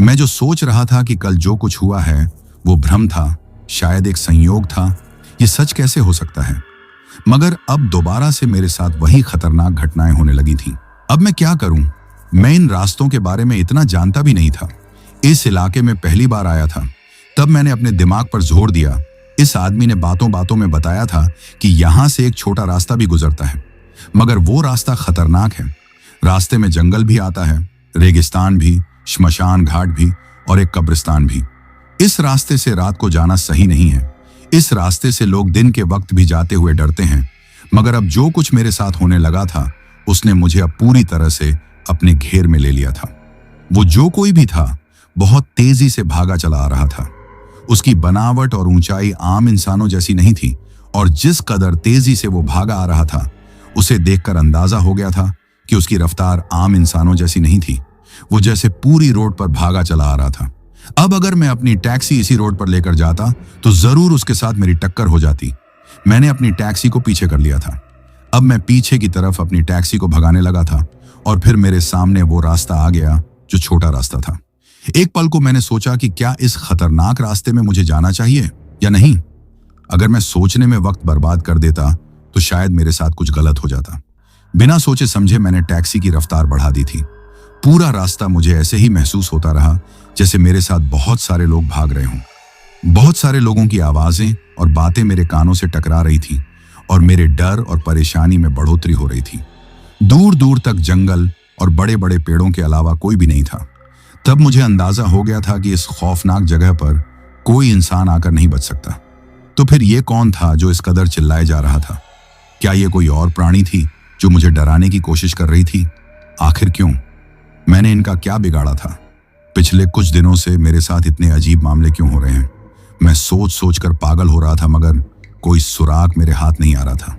A: मैं जो सोच रहा था कि कल जो कुछ हुआ है वो भ्रम था, शायद एक संयोग था, ये सच कैसे हो सकता है? मगर अब दोबारा से मेरे साथ वही खतरनाक घटनाएं होने लगी थीं। अब मैं क्या करूं? मैं इन रास्तों के बारे में इतना जानता भी नहीं था। इस इलाके में पहली बार आया था। तब मैंने अपने दिमाग पर जोर दिया। इस आदमी ने बातों बातों में बताया था कि यहां से एक छोटा रास्ता भी गुजरता है, मगर वो रास्ता खतरनाक है। रास्ते में जंगल भी आता है, रेगिस्तान भी, श्मशान घाट भी और एक कब्रिस्तान भी। इस रास्ते से रात को जाना सही नहीं है। इस रास्ते से लोग दिन के वक्त भी जाते हुए डरते हैं। मगर अब जो कुछ मेरे साथ होने लगा था उसने मुझे अब पूरी तरह से अपने घेर में ले लिया था। वो जो कोई भी था बहुत तेजी से भागा चला आ रहा था। उसकी बनावट और ऊंचाई आम इंसानों जैसी नहीं थी और जिस कदर तेजी से वो भागा आ रहा था उसे देखकर अंदाजा हो गया था कि उसकी रफ्तार आम इंसानों जैसी नहीं थी। वो जैसे पूरी रोड पर भागा चला आ रहा था। अब अगर मैं अपनी टैक्सी इसी रोड पर लेकर जाता तो जरूर उसके साथ मेरी टक्कर हो जाती। मैंने अपनी टैक्सी को पीछे कर लिया था। अब मैं पीछे की तरफ अपनी टैक्सी को भगाने लगा था और फिर मेरे सामने वो रास्ता आ गया जो छोटा रास्ता था। एक पल को मैंने सोचा कि क्या इस खतरनाक रास्ते में मुझे जाना चाहिए या नहीं। अगर मैं सोचने में वक्त बर्बाद कर देता तो शायद मेरे साथ कुछ गलत हो जाता। बिना सोचे समझे मैंने टैक्सी की रफ्तार बढ़ा दी थी। पूरा रास्ता मुझे ऐसे ही महसूस होता रहा जैसे मेरे साथ बहुत सारे लोग भाग रहे हों। बहुत सारे लोगों की आवाजें और बातें मेरे कानों से टकरा रही थी और मेरे डर और परेशानी में बढ़ोतरी हो रही थी। दूर दूर तक जंगल और बड़े बड़े पेड़ों के अलावा कोई भी नहीं था। तब मुझे अंदाजा हो गया था कि इस खौफनाक जगह पर कोई इंसान आकर नहीं बच सकता। तो फिर ये कौन था जो इस कदर चिल्लाए जा रहा था? क्या ये कोई और प्राणी थी जो मुझे डराने की कोशिश कर रही थी? आखिर क्यों? मैंने इनका क्या बिगाड़ा था? पिछले कुछ दिनों से मेरे साथ इतने अजीब मामले क्यों हो रहे हैं? मैं सोच सोच कर पागल हो रहा था मगर कोई सुराग मेरे हाथ नहीं आ रहा था।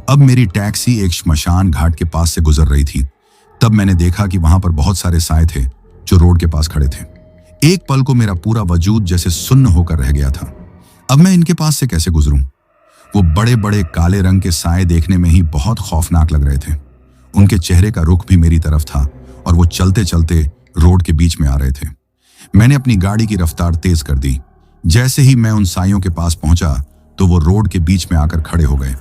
A: अब मेरी टैक्सी एक श्मशान घाट के पास से गुजर रही थी। तब मैंने देखा कि वहां पर बहुत सारे साए थे जो रोड के पास खड़े थे। एक पल को मेरा पूरा वजूद जैसे सुन्न होकर रह गया था। अब मैं इनके पास से कैसे गुजरूं? वो बड़े बड़े काले रंग के साए देखने में ही बहुत खौफनाक लग रहे थे। उनके चेहरे का रुख भी मेरी तरफ था और वो चलते चलते रोड के बीच में आ रहे थे। मैंने अपनी गाड़ी की रफ्तार तेज कर दी। जैसे ही मैं उन साइयों के पास पहुंचा तो वो रोड के बीच में आकर खड़े हो गए।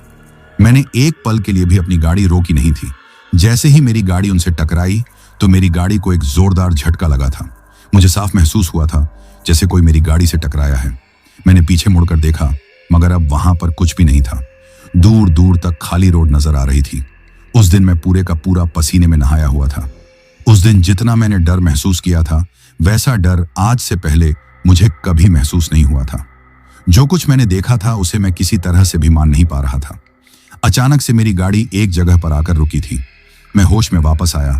A: मैंने एक पल के लिए भी अपनी गाड़ी रोकी नहीं थी। जैसे ही मेरी गाड़ी उनसे टकराई तो मेरी गाड़ी को एक जोरदार झटका लगा था। मुझे साफ महसूस हुआ था जैसे कोई मेरी गाड़ी से टकराया है। मैंने पीछे मुड़कर देखा मगर अब वहां पर कुछ भी नहीं था। दूर दूर तक खाली रोड नजर आ रही थी। उस दिन मैं पूरे का पूरा पसीने में नहाया हुआ था। उस दिन जितना मैंने डर महसूस किया था वैसा डर आज से पहले मुझे कभी महसूस नहीं हुआ था। जो कुछ मैंने देखा था उसे मैं किसी तरह से भी मान नहीं पा रहा था। अचानक से मेरी गाड़ी एक जगह पर आकर रुकी थी। मैं होश में वापस आया।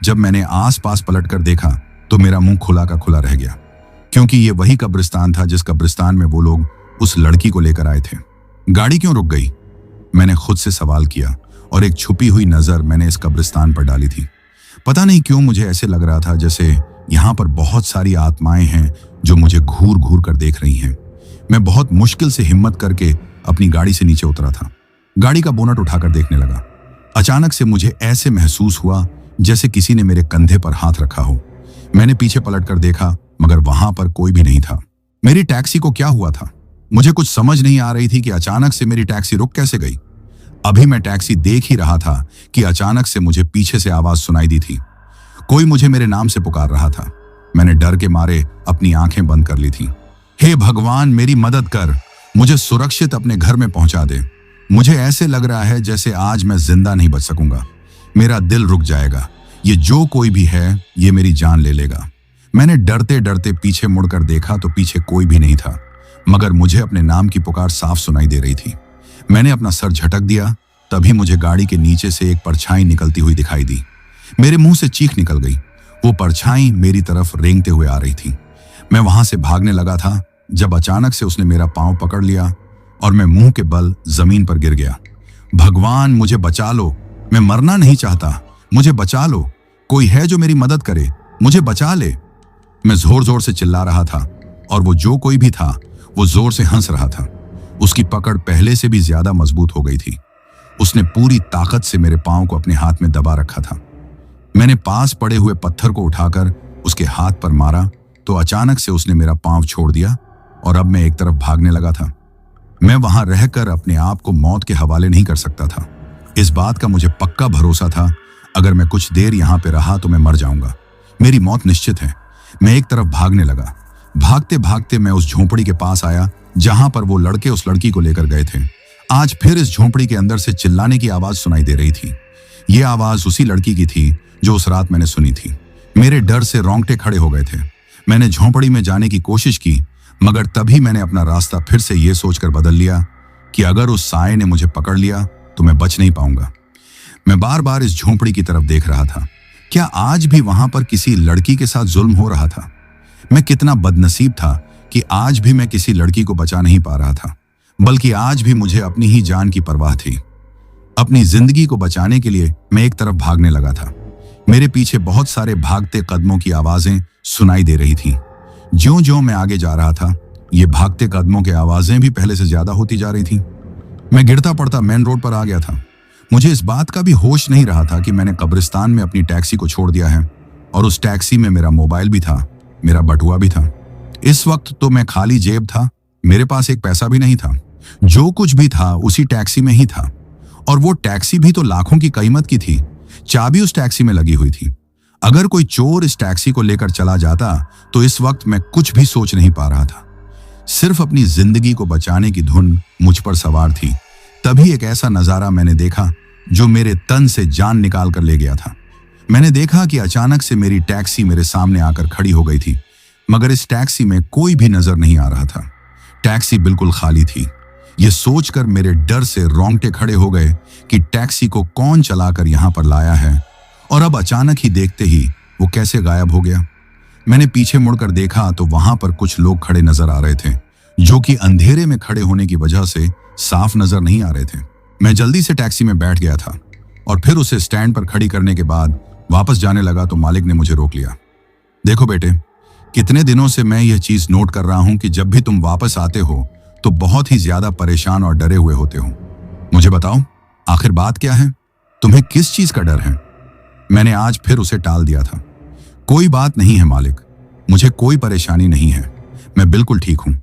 A: जब मैंने आसपास पलटकर देखा तो मेरा मुंह खुला का खुला रह गया, क्योंकि ये वही कब्रिस्तान था जिस कब्रिस्तान में वो लोग उस लड़की को लेकर आए थे। गाड़ी क्यों रुक गई? मैंने खुद से सवाल किया और एक छुपी हुई नजर मैंने इस कब्रिस्तान पर डाली थी। पता नहीं क्यों मुझे ऐसे लग रहा था जैसे यहाँ पर बहुत सारी आत्माएं हैं जो मुझे घूर घूर कर देख रही हैं। मैं बहुत मुश्किल से हिम्मत करके अपनी गाड़ी से नीचे उतरा था। गाड़ी का बोनट उठाकर देखने लगा। अचानक से मुझे ऐसे महसूस हुआ जैसे किसी ने मेरे कंधे पर हाथ रखा हो। मैंने पीछे पलटकर देखा मगर वहां पर कोई भी नहीं था। मेरी टैक्सी को क्या हुआ था? मुझे कुछ समझ नहीं आ रही थी कि अचानक से मेरी टैक्सी रुक कैसे गई। अभी मैं टैक्सी देख ही रहा था कि अचानक से मुझे पीछे से आवाज सुनाई दी थी। कोई मुझे मेरे नाम से पुकार रहा था। मैंने डर के मारे अपनी आंखें बंद कर ली थी। हे भगवान, मेरी मदद कर, मुझे सुरक्षित अपने घर में पहुंचा दे। मुझे ऐसे लग रहा है जैसे आज मैं जिंदा नहीं बच सकूंगा। मेरा दिल रुक जाएगा। ये जो कोई भी है ये मेरी जान ले लेगा। मैंने डरते डरते पीछे मुड़कर देखा तो पीछे कोई भी नहीं था, मगर मुझे अपने नाम की पुकार साफ सुनाई दे रही थी। मैंने अपना सर झटक दिया। तभी मुझे गाड़ी के नीचे से एक परछाई निकलती हुई दिखाई दी। मेरे मुंह से चीख निकल गई। वो परछाई मेरी तरफ रेंगते हुए आ रही थी। मैं वहां से भागने लगा था जब अचानक से उसने मेरा पांव पकड़ लिया और मैं मुंह के बल जमीन पर गिर गया। भगवान, मुझे बचा लो, मैं मरना नहीं चाहता, मुझे बचा लो, कोई है जो मेरी मदद करे, मुझे बचा ले। मैं जोर जोर से चिल्ला रहा था और वो जो कोई भी था वो जोर से हंस रहा था। उसकी पकड़ पहले से भी ज्यादा मजबूत हो गई थी। उसने पूरी ताकत से मेरे पांव को अपने हाथ में दबा रखा था। मैंने पास पड़े हुए पत्थर को उठाकर उसके हाथ पर मारा तो अचानक से उसने मेरा पांव छोड़ दिया और अब मैं एक तरफ भागने लगा था। मैं वहां रहकर अपने आप को मौत के हवाले नहीं कर सकता था। इस बात का मुझे पक्का भरोसा था, अगर मैं कुछ देर यहां पे रहा तो मैं मर जाऊंगा। मेरी मौत निश्चित है। मैं एक तरफ भागने लगा। भागते भागते मैं उस झोंपड़ी के पास आया जहां पर वो लड़के उस लड़की को लेकर गए थे। आज फिर इस झोंपड़ी के अंदर से चिल्लाने की आवाज सुनाई दे रही थी। ये आवाज उसी लड़की की थी जो उस रात मैंने सुनी थी। मेरे डर से रोंगटे खड़े हो गए थे। मैंने झोंपड़ी में जाने की कोशिश की, मगर तभी मैंने अपना रास्ता फिर से ये सोचकर बदल लिया कि अगर उस साए ने मुझे पकड़ लिया तो मैं बच नहीं पाऊंगा। मैं बार बार इस झोंपड़ी की तरफ देख रहा था। क्या आज भी वहां पर किसी लड़की के साथ जुल्म हो रहा था? मैं कितना बदनसीब था कि आज भी मैं किसी लड़की को बचा नहीं पा रहा था, बल्कि आज भी मुझे अपनी ही जान की परवाह थी। अपनी जिंदगी को बचाने के लिए मैं एक तरफ भागने लगा था। मेरे पीछे बहुत सारे भागते कदमों की आवाजें सुनाई दे रही थीं। ज्यों ज्यों मैं आगे जा रहा था, ये भागते कदमों की आवाजें भी पहले से ज्यादा होती जा रही थीं। मैं गिरता पड़ता मेन रोड पर आ गया था। मुझे इस बात का भी होश नहीं रहा था कि मैंने कब्रिस्तान में अपनी टैक्सी को छोड़ दिया है, और उस टैक्सी में मेरा मोबाइल भी था, मेरा बटुआ भी था। इस वक्त तो मैं खाली जेब था, मेरे पास एक पैसा भी नहीं था। जो कुछ भी था उसी टैक्सी में ही था, और वो टैक्सी भी तो लाखों की कीमत की थी। चाबी उस टैक्सी में लगी हुई थी। अगर कोई चोर इस टैक्सी को लेकर चला जाता तो इस वक्त मैं कुछ भी सोच नहीं पा रहा था। सिर्फ अपनी जिंदगी को बचाने की धुन मुझ पर सवार थी। तभी एक ऐसा नजारा मैंने देखा जो मेरे तन से जान निकाल कर ले गया था। मैंने देखा कि अचानक से मेरी टैक्सी मेरे सामने आकर खड़ी हो गई थी, मगर इस टैक्सी में कोई भी नजर नहीं आ रहा था। टैक्सी बिल्कुल खाली थी। यह सोचकर मेरे डर से रोंगटे खड़े हो गए कि टैक्सी को कौन चलाकर यहां पर लाया है, और अब अचानक ही देखते ही वो कैसे गायब हो गया। मैंने पीछे मुड़कर देखा तो वहां पर कुछ लोग खड़े नजर आ रहे थे, जो कि अंधेरे में खड़े होने की वजह से साफ नजर नहीं आ रहे थे। मैं जल्दी से टैक्सी में बैठ गया था और फिर उसे स्टैंड पर खड़ी करने के बाद वापस जाने लगा तो मालिक ने मुझे रोक लिया। देखो बेटे, कितने दिनों से मैं यह चीज नोट कर रहा हूं कि जब भी तुम वापस आते हो तो बहुत ही ज्यादा परेशान और डरे हुए होते हो। मुझे बताओ, आखिर बात क्या है? तुम्हें किस चीज का डर है? मैंने आज फिर उसे टाल दिया था। कोई बात नहीं है मालिक, मुझे कोई परेशानी नहीं है, मैं बिल्कुल ठीक हूं।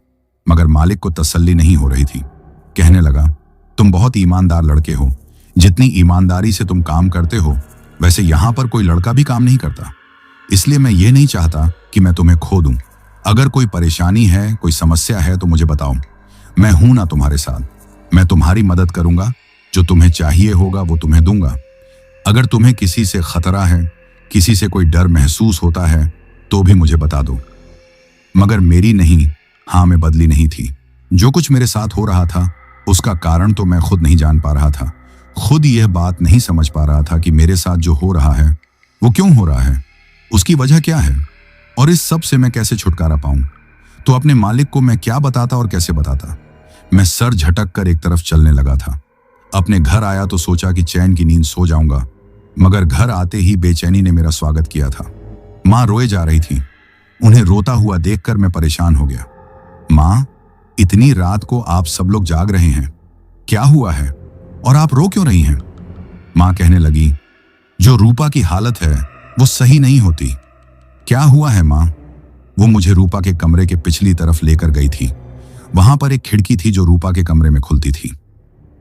A: मगर मालिक को तसल्ली नहीं हो रही थी। कहने लगा, तुम बहुत ईमानदार लड़के हो। जितनी ईमानदारी से तुम काम करते हो वैसे यहां पर कोई लड़का भी काम नहीं करता। इसलिए मैं ये नहीं चाहता कि मैं तुम्हें खो दूं। अगर कोई परेशानी है, कोई समस्या है तो मुझे बताओ, मैं हूं ना तुम्हारे साथ। मैं तुम्हारी मदद करूंगा, जो तुम्हें चाहिए होगा वो तुम्हें दूंगा। अगर तुम्हें किसी से खतरा है, किसी से कोई डर महसूस होता है तो भी मुझे बता दो। मगर मेरी नहीं हाँ में बदली नहीं थी। जो कुछ मेरे साथ हो रहा था उसका कारण तो मैं खुद नहीं जान पा रहा था। खुद यह बात नहीं समझ पा रहा था कि मेरे साथ जो हो रहा है वो क्यों हो रहा है, उसकी वजह क्या है, और इस सब से मैं कैसे छुटकारा पाऊं। तो अपने मालिक को मैं क्या बताता और कैसे बताता। मैं सर झटक कर एक तरफ चलने लगा था। अपने घर आया तो सोचा कि चैन की नींद सो जाऊंगा, मगर घर आते ही बेचैनी ने मेरा स्वागत किया था। माँ रोए जा रही थी। उन्हें रोता हुआ देखकर मैं परेशान हो गया। माँ, इतनी रात को आप सब लोग जाग रहे हैं, क्या हुआ है और आप रो क्यों रही हैं? माँ कहने लगी, जो रूपा की हालत है वो सही नहीं होती। क्या हुआ है माँ? वो मुझे रूपा के कमरे के पिछली तरफ लेकर गई थी। वहां पर एक खिड़की थी जो रूपा के कमरे में खुलती थी।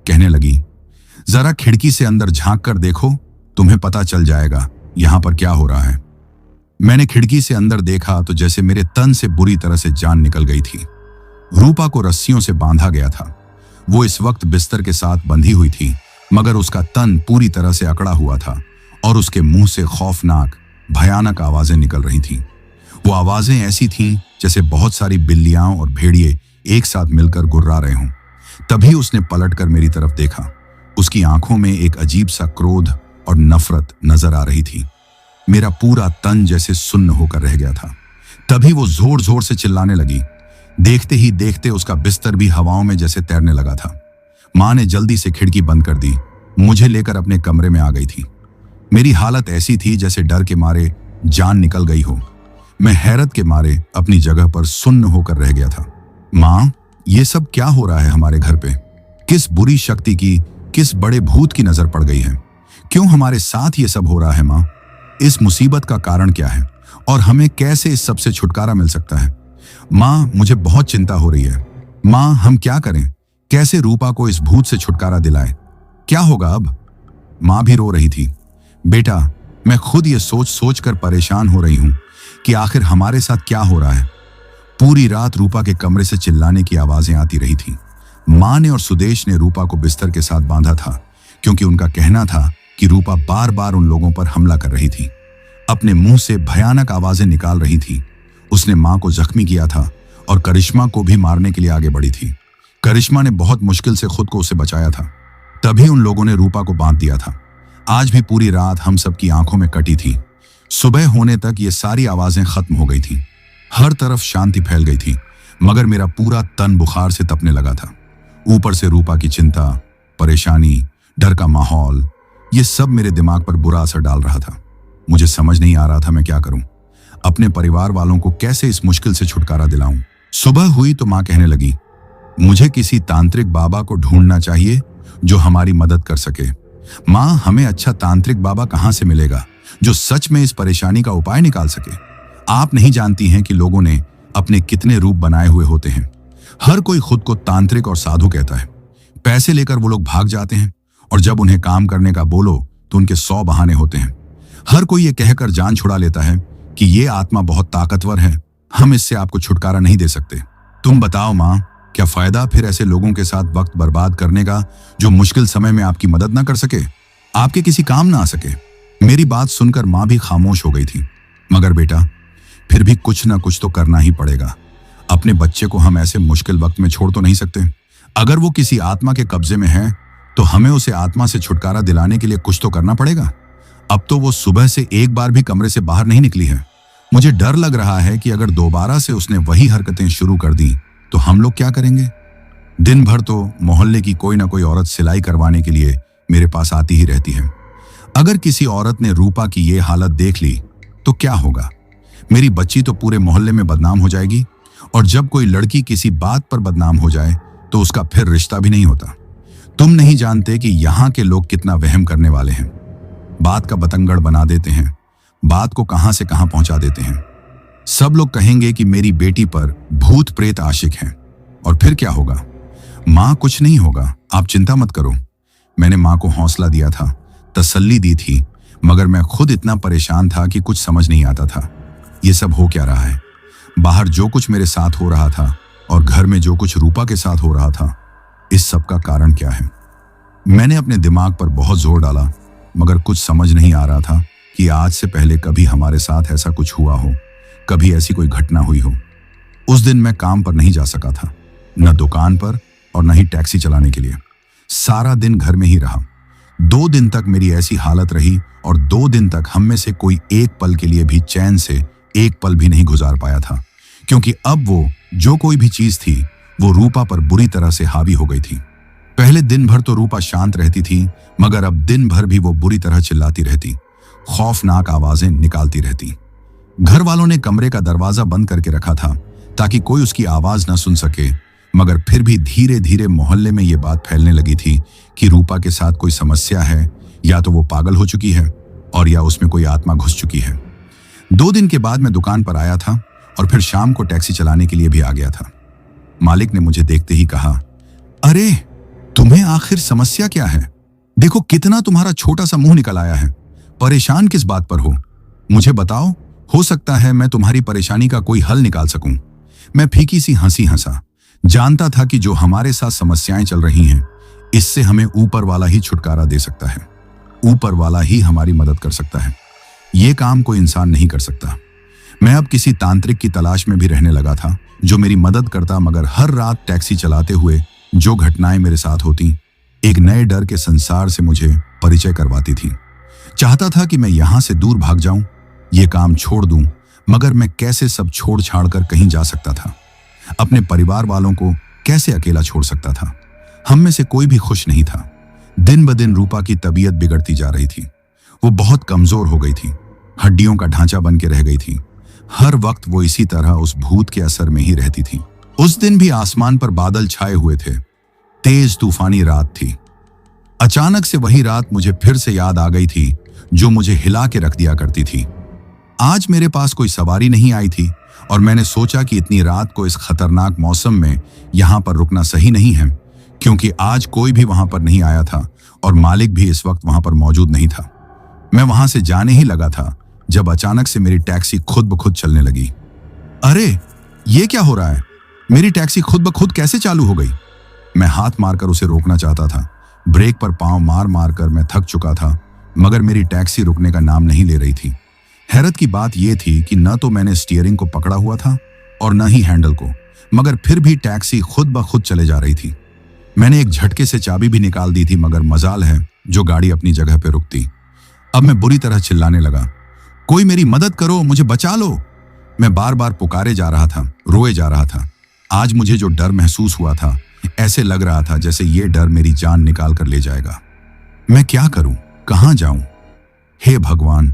A: कहने लगी, जरा खिड़की से अंदर झांक कर देखो, तुम्हें पता चल जाएगा यहां पर क्या हो रहा है। मैंने खिड़की से अंदर देखा तो जैसे मेरे तन से बुरी तरह से जान निकल गई थी। रूपा को रस्सियों से बांधा गया था। वो इस वक्त बिस्तर के साथ बंधी हुई थी, मगर उसका तन पूरी तरह से अकड़ा हुआ था और उसके मुंह से खौफनाक भयानक आवाजें निकल रही थीं। वो आवाजें ऐसी थीं जैसे बहुत सारी बिल्लियां और भेड़िए एक साथ मिलकर गुर्रा रहे हों। तभी उसने पलटकर मेरी तरफ देखा। उसकी आंखों में एक अजीब सा क्रोध और नफरत नजर आ रही थी। मेरा पूरा तन जैसे सुन्न होकर रह गया था। तभी वो जोर जोर से चिल्लाने लगी। देखते ही देखते उसका बिस्तर भी हवाओं में जैसे तैरने लगा था। माँ ने जल्दी से खिड़की बंद कर दी, मुझे लेकर अपने कमरे में आ गई थी। मेरी हालत ऐसी थी जैसे डर के मारे जान निकल गई हो। मैं हैरत के मारे अपनी जगह पर सुन्न होकर रह गया था। माँ, ये सब क्या हो रहा है हमारे घर पे? किस बुरी शक्ति की, किस बड़े भूत की नजर पड़ गई है? क्यों हमारे साथ ये सब हो रहा है माँ? इस मुसीबत का कारण क्या है और हमें कैसे इस सब से छुटकारा मिल सकता है? माँ, मुझे बहुत चिंता हो रही है। माँ, हम क्या करें? कैसे रूपा को इस भूत से छुटकारा दिलाएं? क्या होगा अब? माँ भी रो रही थी। बेटा, मैं खुद ये सोच सोच कर परेशान हो रही हूं कि आखिर हमारे साथ क्या हो रहा है। पूरी रात रूपा के कमरे से चिल्लाने की आवाजें आती रही थी। माँ ने और सुदेश ने रूपा को बिस्तर के साथ बांधा था, क्योंकि उनका कहना था कि रूपा बार बार उन लोगों पर हमला कर रही थी, अपने मुंह से भयानक आवाजें निकाल रही थी। उसने माँ को जख्मी किया था और करिश्मा को भी मारने के लिए आगे बढ़ी थी। करिश्मा ने बहुत मुश्किल से खुद को उसे बचाया था। तभी उन लोगों ने रूपा को बांध दिया था। आज भी पूरी रात हम सबकी आंखों में कटी थी। सुबह होने तक ये सारी आवाजें खत्म हो गई थी। हर तरफ शांति फैल गई थी, मगर मेरा पूरा तन बुखार से तपने लगा था। ऊपर से रूपा की चिंता, परेशानी, डर का माहौल, ये सब मेरे दिमाग पर बुरा असर डाल रहा था। मुझे समझ नहीं आ रहा था मैं क्या करूं। अपने परिवार वालों को कैसे इस मुश्किल से छुटकारा दिलाऊं। सुबह हुई तो माँ कहने लगी, मुझे किसी तांत्रिक बाबा को ढूंढना चाहिए जो हमारी मदद कर सके। माँ, हमें अच्छा तांत्रिक बाबा कहाँ से मिलेगा जो सच में इस परेशानी का उपाय निकाल सके। आप नहीं जानती हैं कि लोगों ने अपने कितने रूप बनाए हुए होते हैं। हर कोई खुद को तांत्रिक और साधु कहता है। पैसे लेकर वो लोग भाग जाते हैं और जब उन्हें काम करने का बोलो तो उनके 100 बहाने होते हैं। हर कोई ये कहकर जान छुड़ा लेता है कि ये आत्मा बहुत ताकतवर है, हम इससे आपको छुटकारा नहीं दे सकते। तुम बताओ माँ, क्या फायदा फिर ऐसे लोगों के साथ वक्त बर्बाद करने का जो मुश्किल समय में आपकी मदद ना कर सके, आपके किसी काम ना आ सके। मेरी बात सुनकर माँ भी खामोश हो गई थी। मगर बेटा, फिर भी कुछ ना कुछ तो करना ही पड़ेगा। अपने बच्चे को हम ऐसे मुश्किल वक्त में छोड़ तो नहीं सकते। अगर वो किसी आत्मा के कब्जे में है तो हमें उसे आत्मा से छुटकारा दिलाने के लिए कुछ तो करना पड़ेगा। अब तो वो सुबह से एक बार भी कमरे से बाहर नहीं निकली है। मुझे डर लग रहा है कि अगर दोबारा से उसने वही हरकतें शुरू कर दी तो हम लोग क्या करेंगे। दिन भर तो मोहल्ले की कोई ना कोई औरत सिलाई करवाने के लिए मेरे पास आती ही रहती है। अगर किसी औरत ने रूपा की ये हालत देख ली तो क्या होगा। मेरी बच्ची तो पूरे मोहल्ले में बदनाम हो जाएगी, और जब कोई लड़की किसी बात पर बदनाम हो जाए तो उसका फिर रिश्ता भी नहीं होता। तुम नहीं जानते कि यहाँ के लोग कितना वहम करने वाले हैं। बात का बतंगड़ बना देते हैं, बात को कहां से कहां पहुंचा देते हैं। सब लोग कहेंगे कि मेरी बेटी पर भूत प्रेत आशिक हैं, और फिर क्या होगा। माँ, कुछ नहीं होगा, आप चिंता मत करो। मैंने माँ को हौसला दिया था, तसल्ली दी थी, मगर मैं खुद इतना परेशान था कि कुछ समझ नहीं आता था ये सब हो क्या रहा है। बाहर जो कुछ मेरे साथ हो रहा था और घर में जो कुछ रूपा के साथ हो रहा था, इस सब का कारण क्या है। मैंने अपने दिमाग पर बहुत जोर डाला, मगर कुछ समझ नहीं आ रहा था कि आज से पहले कभी हमारे साथ ऐसा कुछ हुआ हो, कभी ऐसी कोई घटना हुई हो। उस दिन मैं काम पर नहीं जा सका था, न दुकान पर और न ही टैक्सी चलाने के लिए। सारा दिन घर में ही रहा। 2 दिन तक मेरी ऐसी हालत रही, और 2 दिन तक हम में से कोई एक पल के लिए भी चैन से एक पल भी नहीं गुजार पाया था, क्योंकि अब वो जो कोई भी चीज थी वो रूपा पर बुरी तरह से हावी हो गई थी। पहले दिन भर तो रूपा शांत रहती थी, मगर अब दिन भर भी वो बुरी तरह चिल्लाती रहती, खौफनाक आवाजें निकालती रहती। घर वालों ने कमरे का दरवाजा बंद करके रखा था ताकि कोई उसकी आवाज न सुन सके, मगर फिर भी धीरे धीरे मोहल्ले में ये बात फैलने लगी थी कि रूपा के साथ कोई समस्या है, या तो वो पागल हो चुकी है और या उसमें कोई आत्मा घुस चुकी है। 2 दिन के बाद मैं दुकान पर आया था और फिर शाम को टैक्सी चलाने के लिए भी आ गया था। मालिक ने मुझे देखते ही कहा, अरे तुम्हें आखिर समस्या क्या है? देखो कितना तुम्हारा छोटा सा मुंह निकल आया है। परेशान किस बात पर हो? मुझे बताओ, हो सकता है मैं तुम्हारी परेशानी का कोई हल निकाल सकूं। मैं फीकी सी हंसी हंसा। जानता था कि जो हमारे साथ समस्याएं चल रही हैं, इससे हमें ऊपर वाला ही छुटकारा दे सकता है। ऊपर वाला ही हमारी मदद कर सकता है। ये काम कोई इंसान नहीं कर सकता। मैं अब किसी तांत्रिक की तलाश में भी रहने लगा था जो मेरी मदद करता, मगर हर रात टैक्सी चलाते हुए जो घटनाएं मेरे साथ होती, एक नए डर के संसार से मुझे परिचय करवाती थी। चाहता था कि मैं यहां से दूर भाग जाऊं, ये काम छोड़ दूं, मगर मैं कैसे सब छोड़ छाड़ कर कहीं जा सकता था। अपने परिवार वालों को कैसे अकेला छोड़ सकता था। हम में से कोई भी खुश नहीं था। दिन ब दिन रूपा की तबीयत बिगड़ती जा रही थी। वो बहुत कमजोर हो गई थी, हड्डियों का ढांचा बन के रह गई थी। हर वक्त वो इसी तरह उस भूत के असर में ही रहती थी। उस दिन भी आसमान पर बादल छाए हुए थे। तेज तूफानी रात थी। अचानक से वही रात मुझे फिर से याद आ गई थी जो मुझे हिला के रख दिया करती थी। आज मेरे पास कोई सवारी नहीं आई थी और मैंने सोचा कि इतनी रात को इस खतरनाक मौसम में यहां पर रुकना सही नहीं है, क्योंकि आज कोई भी वहां पर नहीं आया था और मालिक भी इस वक्त वहां पर मौजूद नहीं था। मैं वहां से जाने ही लगा था जब अचानक से मेरी टैक्सी खुद ब खुद चलने लगी। अरे ये क्या हो रहा है? मेरी टैक्सी खुद ब खुद कैसे चालू हो गई? मैं हाथ मारकर उसे रोकना चाहता था। ब्रेक पर पांव मार मार कर मैं थक चुका था, मगर मेरी टैक्सी रुकने का नाम नहीं ले रही थी। हैरत की बात यह थी कि न तो मैंने स्टीयरिंग को पकड़ा हुआ था और न ही हैंडल को, मगर फिर भी टैक्सी खुद ब खुद चले जा रही थी। मैंने एक झटके से चाबी भी निकाल दी थी, मगर मजाल है जो गाड़ी अपनी जगह पर रुकती। अब मैं बुरी तरह चिल्लाने लगा, कोई मेरी मदद करो, मुझे बचा लो। मैं बार बार पुकारे जा रहा था, रोए जा रहा था। आज मुझे जो डर महसूस हुआ था, ऐसे लग रहा था जैसे ये डर मेरी जान निकाल कर ले जाएगा। मैं क्या करूं, कहां जाऊं? हे भगवान,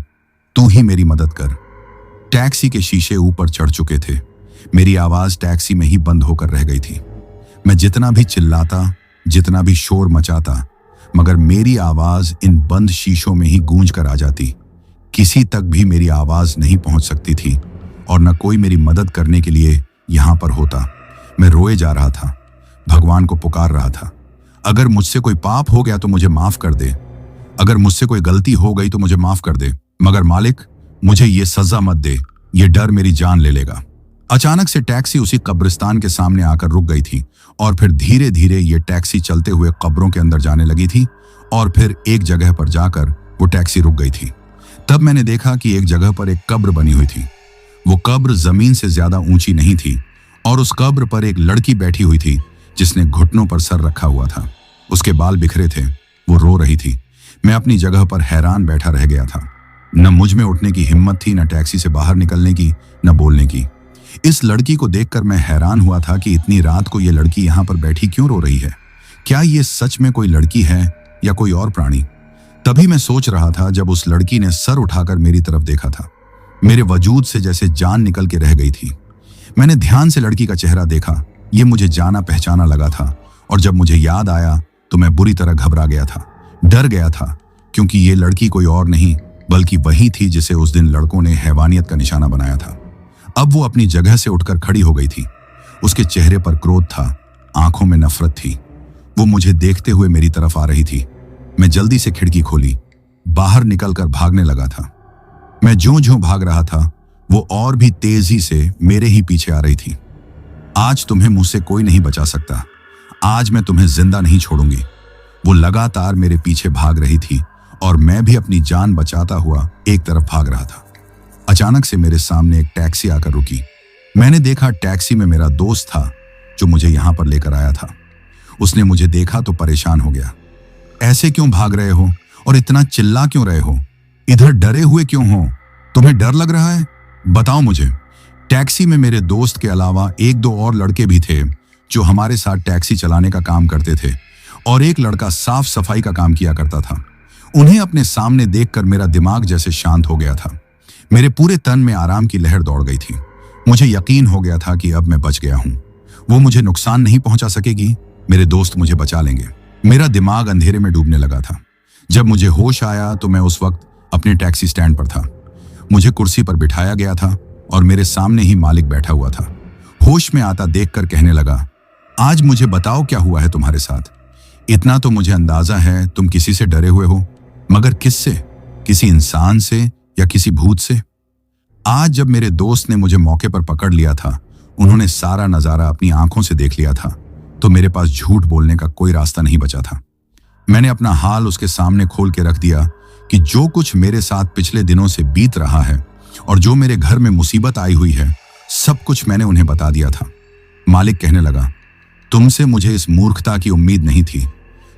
A: तू ही मेरी मदद कर। टैक्सी के शीशे ऊपर चढ़ चुके थे। मेरी आवाज टैक्सी में ही बंद होकर रह गई थी। मैं जितना भी चिल्लाता, जितना भी शोर मचाता, मगर मेरी आवाज इन बंद शीशों में ही गूंज कर आ जाती। किसी तक भी मेरी आवाज नहीं पहुंच सकती थी और न कोई मेरी मदद करने के लिए यहां पर होता। मैं रोए जा रहा था, भगवान को पुकार रहा था, अगर मुझसे कोई पाप हो गया तो मुझे माफ कर दे, अगर मुझसे कोई गलती हो गई तो मुझे माफ कर दे, मगर मालिक मुझे ये सजा मत दे, ये डर मेरी जान ले लेगा। अचानक से टैक्सी उसी कब्रिस्तान के सामने आकर रुक गई थी और फिर धीरे धीरे ये टैक्सी चलते हुए कब्रों के अंदर जाने लगी थी और फिर एक जगह पर जाकर वो टैक्सी रुक गई थी। तब मैंने देखा कि एक जगह पर एक कब्र बनी हुई थी। वो कब्र जमीन से ज्यादा ऊंची नहीं थी और उस कब्र पर एक लड़की बैठी हुई थी जिसने घुटनों पर सर रखा हुआ था। उसके बाल बिखरे थे, वो रो रही थी। मैं अपनी जगह पर हैरान बैठा रह गया था। न मुझ में उठने की हिम्मत थी, न टैक्सी से बाहर निकलने की, न बोलने की। इस लड़की को देखकर मैं हैरान हुआ था कि इतनी रात को ये लड़की यहाँ पर बैठी क्यों रो रही है। क्या ये सच में कोई लड़की है या कोई और प्राणी? तभी मैं सोच रहा था जब उस लड़की ने सर उठाकर मेरी तरफ देखा था। मेरे वजूद से जैसे जान निकल के रह गई थी। मैंने ध्यान से लड़की का चेहरा देखा। ये मुझे जाना पहचाना लगा था और जब मुझे याद आया तो मैं बुरी तरह घबरा गया था, डर गया था, क्योंकि ये लड़की कोई और नहीं बल्कि वही थी जिसे उस दिन लड़कों ने हैवानियत का निशाना बनाया था। अब वो अपनी जगह से उठकर खड़ी हो गई थी। उसके चेहरे पर क्रोध था, आंखों में नफरत थी। वो मुझे देखते हुए मेरी तरफ आ रही थी। मैं जल्दी से खिड़की खोली, बाहर निकलकर भागने लगा था। मैं ज्यों-ज्यों भाग रहा था वो और भी तेजी से मेरे ही पीछे आ रही थी। आज तुम्हें मुझसे कोई नहीं बचा सकता, आज मैं तुम्हें जिंदा नहीं छोड़ूंगी। वो लगातार मेरे पीछे भाग रही थी और मैं भी अपनी जान बचाता हुआ एक तरफ भाग रहा था। अचानक से मेरे सामने एक टैक्सी आकर रुकी। मैंने देखा टैक्सी में मेरा दोस्त था जो मुझे यहां पर लेकर आया था। उसने मुझे देखा तो परेशान हो गया। ऐसे क्यों भाग रहे हो और इतना चिल्ला क्यों रहे हो? इधर डरे हुए क्यों हो? तुम्हें डर लग रहा है? बताओ मुझे। टैक्सी में मेरे दोस्त के अलावा एक दो और लड़के भी थे जो हमारे साथ टैक्सी चलाने का काम करते थे और एक लड़का साफ सफाई का काम किया करता था। उन्हें अपने सामने देखकर मेरा दिमाग जैसे शांत हो गया था। मेरे पूरे तन में आराम की लहर दौड़ गई थी। मुझे यकीन हो गया था कि अब मैं बच गया हूं। वो मुझे नुकसान नहीं पहुंचा सकेगी, मेरे दोस्त मुझे बचा लेंगे। मेरा दिमाग अंधेरे में डूबने लगा था। जब मुझे होश आया तो मैं उस वक्त अपने टैक्सी स्टैंड पर था। मुझे कुर्सी पर बिठाया गया था और मेरे सामने ही मालिक बैठा हुआ था। होश में आता देखकर कहने लगा, आज मुझे बताओ क्या हुआ है तुम्हारे साथ। इतना तो मुझे अंदाजा है तुम किसी से डरे हुए हो, मगर किससे? किसी इंसान से या किसी भूत से? आज जब मेरे दोस्त ने मुझे मौके पर पकड़ लिया था, उन्होंने सारा नजारा अपनी आंखों से देख लिया था, तो मेरे पास झूठ बोलने का कोई रास्ता नहीं बचा था। मैंने अपना हाल उसके सामने खोल के रख दिया कि जो कुछ मेरे साथ पिछले दिनों से बीत रहा है और जो मेरे घर में मुसीबत आई हुई है, सब कुछ मैंने उन्हें बता दिया था। मालिक कहने लगा, तुमसे मुझे इस मूर्खता की उम्मीद नहीं थी।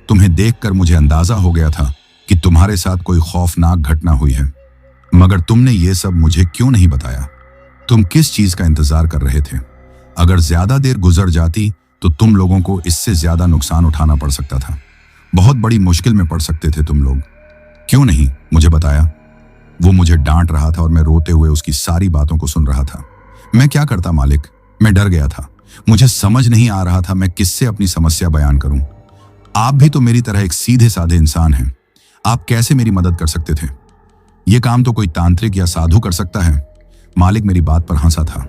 A: तुम्हें देखकर मुझे अंदाजा हो गया था कि तुम्हारे साथ कोई खौफनाक घटना हुई है, मगर तुमने ये सब मुझे क्यों नहीं बताया? तुम किस चीज का इंतजार कर रहे थे? अगर ज्यादा देर गुजर जाती तो तुम लोगों को इससे ज्यादा नुकसान उठाना पड़ सकता था। बहुत बड़ी मुश्किल में पड़ सकते थे तुम लोग। क्यों नहीं मुझे बताया? वो मुझे डांट रहा था और मैं रोते हुए उसकी सारी बातों को सुन रहा था। मैं क्या करता मालिक? मैं डर गया था। मुझे समझ नहीं आ रहा था मैं किससे अपनी समस्या बयान करूं। आप भी तो मेरी तरह एक सीधे साधे इंसान हैं। आप कैसे मेरी मदद कर सकते थे? ये काम तो कोई तांत्रिक या साधु कर सकता है। मालिक मेरी बात पर हंसा था।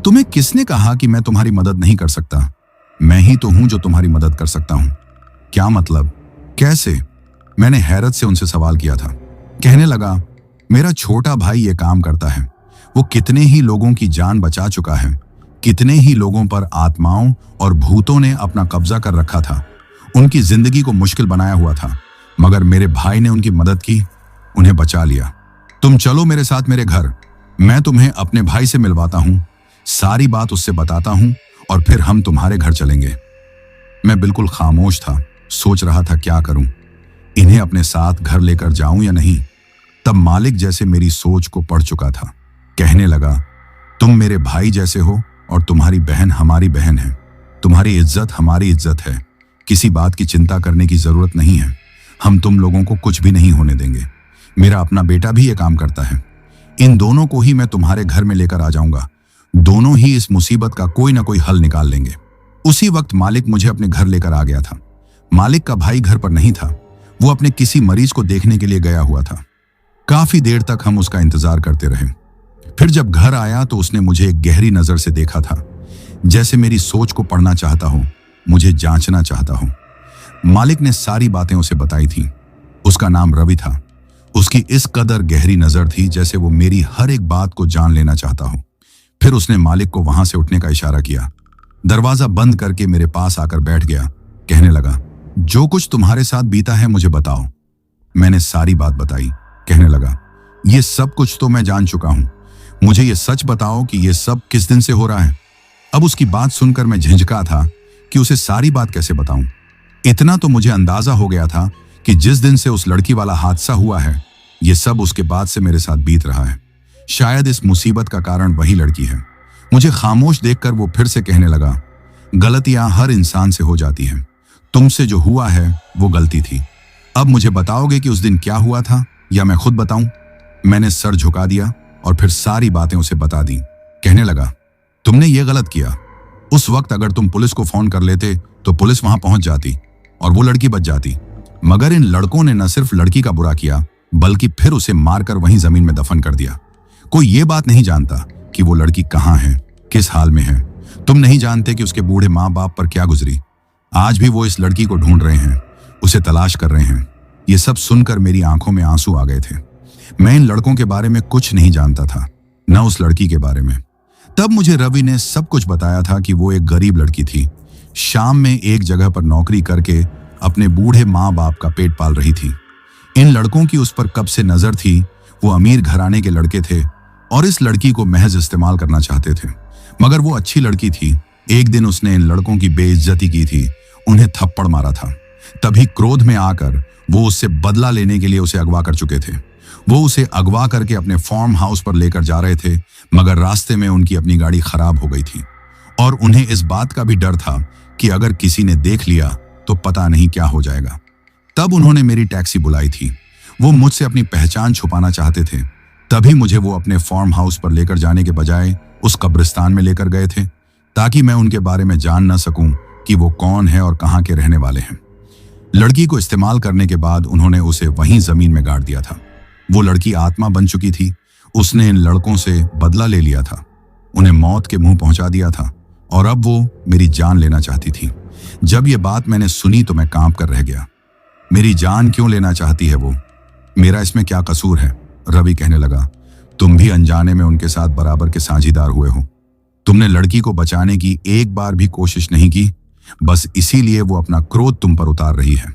A: तुम्हें किसने कहा कि मैं तुम्हारी मदद नहीं कर सकता? मैं ही तो हूं जो तुम्हारी मदद कर सकता हूं। क्या मतलब? कैसे? मैंने हैरत से उनसे सवाल किया था। कहने लगा, मेरा छोटा भाई ये काम करता है। वो कितने ही लोगों की जान बचा चुका है। कितने ही लोगों पर आत्माओं और भूतों ने अपना कब्जा कर रखा था। उनकी जिंदगी को मुश्किल बनाया हुआ था, मगर मेरे भाई ने उनकी मदद की, उन्हें बचा लिया। तुम चलो मेरे साथ मेरे घर। मैं तुम्हें अपने भाई से मिलवाता हूं, सारी बात उससे बताता हूं और फिर हम तुम्हारे घर चलेंगे। मैं बिल्कुल खामोश था, सोच रहा था क्या करूं, इन्हें अपने साथ घर लेकर जाऊं या नहीं। तब मालिक जैसे मेरी सोच को पढ़ चुका था, कहने लगा, तुम मेरे भाई जैसे हो और तुम्हारी बहन हमारी बहन है। तुम्हारी इज्जत हमारी इज्जत है। किसी बात की चिंता करने की जरूरत नहीं है। हम तुम लोगों को कुछ भी नहीं होने देंगे। मेरा अपना बेटा भी ये काम करता है। इन दोनों को ही मैं तुम्हारे घर में लेकर आ जाऊंगा। दोनों ही इस मुसीबत का कोई ना कोई हल निकाल लेंगे। उसी वक्त मालिक मुझे अपने घर लेकर आ गया था। मालिक का भाई घर पर नहीं था, वो अपने किसी मरीज को देखने के लिए गया हुआ था। काफी देर तक हम उसका इंतजार करते रहे। फिर जब घर आया तो उसने मुझे एक गहरी नजर से देखा था, जैसे मेरी सोच को पढ़ना चाहता हो, मुझे जांचना चाहता हो। मालिक ने सारी बातें उसे बताई थी। उसका नाम रवि था। उसकी इस कदर गहरी नजर थी जैसे वो मेरी हर एक बात को जान लेना चाहता हो। फिर उसने मालिक को वहां से उठने का इशारा किया। दरवाजा बंद करके मेरे पास आकर बैठ गया। कहने लगा, जो कुछ तुम्हारे साथ बीता है मुझे बताओ। मैंने सारी बात बताई। कहने लगा, ये सब कुछ तो मैं जान चुका हूं, मुझे ये सच बताओ कि ये सब किस दिन से हो रहा है। अब उसकी बात सुनकर मैं झिझका था कि उसे सारी बात कैसे बताऊं। इतना तो मुझे अंदाजा हो गया था कि जिस दिन से उस लड़की वाला हादसा हुआ है, ये सब उसके बाद से मेरे साथ बीत रहा है। शायद इस मुसीबत का कारण वही लड़की है। मुझे खामोश देखकर वो फिर से कहने लगा, गलतियां हर इंसान से हो जाती हैं। तुमसे जो हुआ है वो गलती थी। अब मुझे बताओगे कि उस दिन क्या हुआ था या मैं खुद बताऊं? मैंने सर झुका दिया और फिर सारी बातें उसे बता दी। कहने लगा, तुमने ये गलत किया। उस वक्त अगर तुम पुलिस को फोन कर लेते तो पुलिस वहां पहुंच जाती और वो लड़की बच जाती। मगर इन लड़कों ने न सिर्फ लड़की का बुरा किया बल्कि फिर उसे मारकर वहीं जमीन में दफन कर दिया। कोई ये बात नहीं जानता कि वो लड़की कहां है, किस हाल में है। तुम नहीं जानते कि उसके बूढ़े माँ बाप पर क्या गुजरी। आज भी वो इस लड़की को ढूंढ रहे हैं, उसे तलाश कर रहे हैं। ये सब सुनकर मेरी आंखों में आंसू आ गए थे। मैं इन लड़कों के बारे में कुछ नहीं जानता था, न उस लड़की के बारे में। तब मुझे रवि ने सब कुछ बताया था कि वो एक गरीब लड़की थी। शाम में एक जगह पर नौकरी करके अपने बूढ़े माँ बाप का पेट पाल रही थी। इन लड़कों की उस पर कब से नजर थी। वो अमीर घराने के लड़के थे और इस लड़की को महज इस्तेमाल करना चाहते थे। मगर वो अच्छी लड़की थी। एक दिन उसने इन लड़कों की बेइज्जती की थी, उन्हें थप्पड़ मारा था। तभी क्रोध में आकर वो उससे बदला लेने के लिए उसे अगवा कर चुके थे। वो उसे अगवा करके अपने फार्म हाउस पर लेकर जा रहे थे, मगर रास्ते में उनकी अपनी गाड़ी खराब हो गई थी और उन्हें इस बात का भी डर था कि अगर किसी ने देख लिया तो पता नहीं क्या हो जाएगा। तब उन्होंने मेरी टैक्सी बुलाई थी। वो मुझसे अपनी पहचान छुपाना चाहते थे। तभी मुझे वो अपने फार्म हाउस पर लेकर जाने के बजाय उस कब्रिस्तान में लेकर गए थे, ताकि मैं उनके बारे में जान न सकूं कि वो कौन है और कहां के रहने वाले हैं। लड़की को इस्तेमाल करने के बाद उन्होंने उसे वहीं जमीन में गाड़ दिया था। वो लड़की आत्मा बन चुकी थी। उसने इन लड़कों से बदला ले लिया था, उन्हें मौत के मुंह पहुंचा दिया था और अब वो मेरी जान लेना चाहती थी। जब ये बात मैंने सुनी तो मैं कांप कर रह गया। मेरी जान क्यों लेना चाहती है वो? मेरा इसमें क्या कसूर है? रवि कहने लगा, तुम भी अनजाने में उनके साथ बराबर के साझीदार हुए हो। तुमने लड़की को बचाने की एक बार भी कोशिश नहीं की, बस इसीलिए वो अपना क्रोध तुम पर उतार रही है।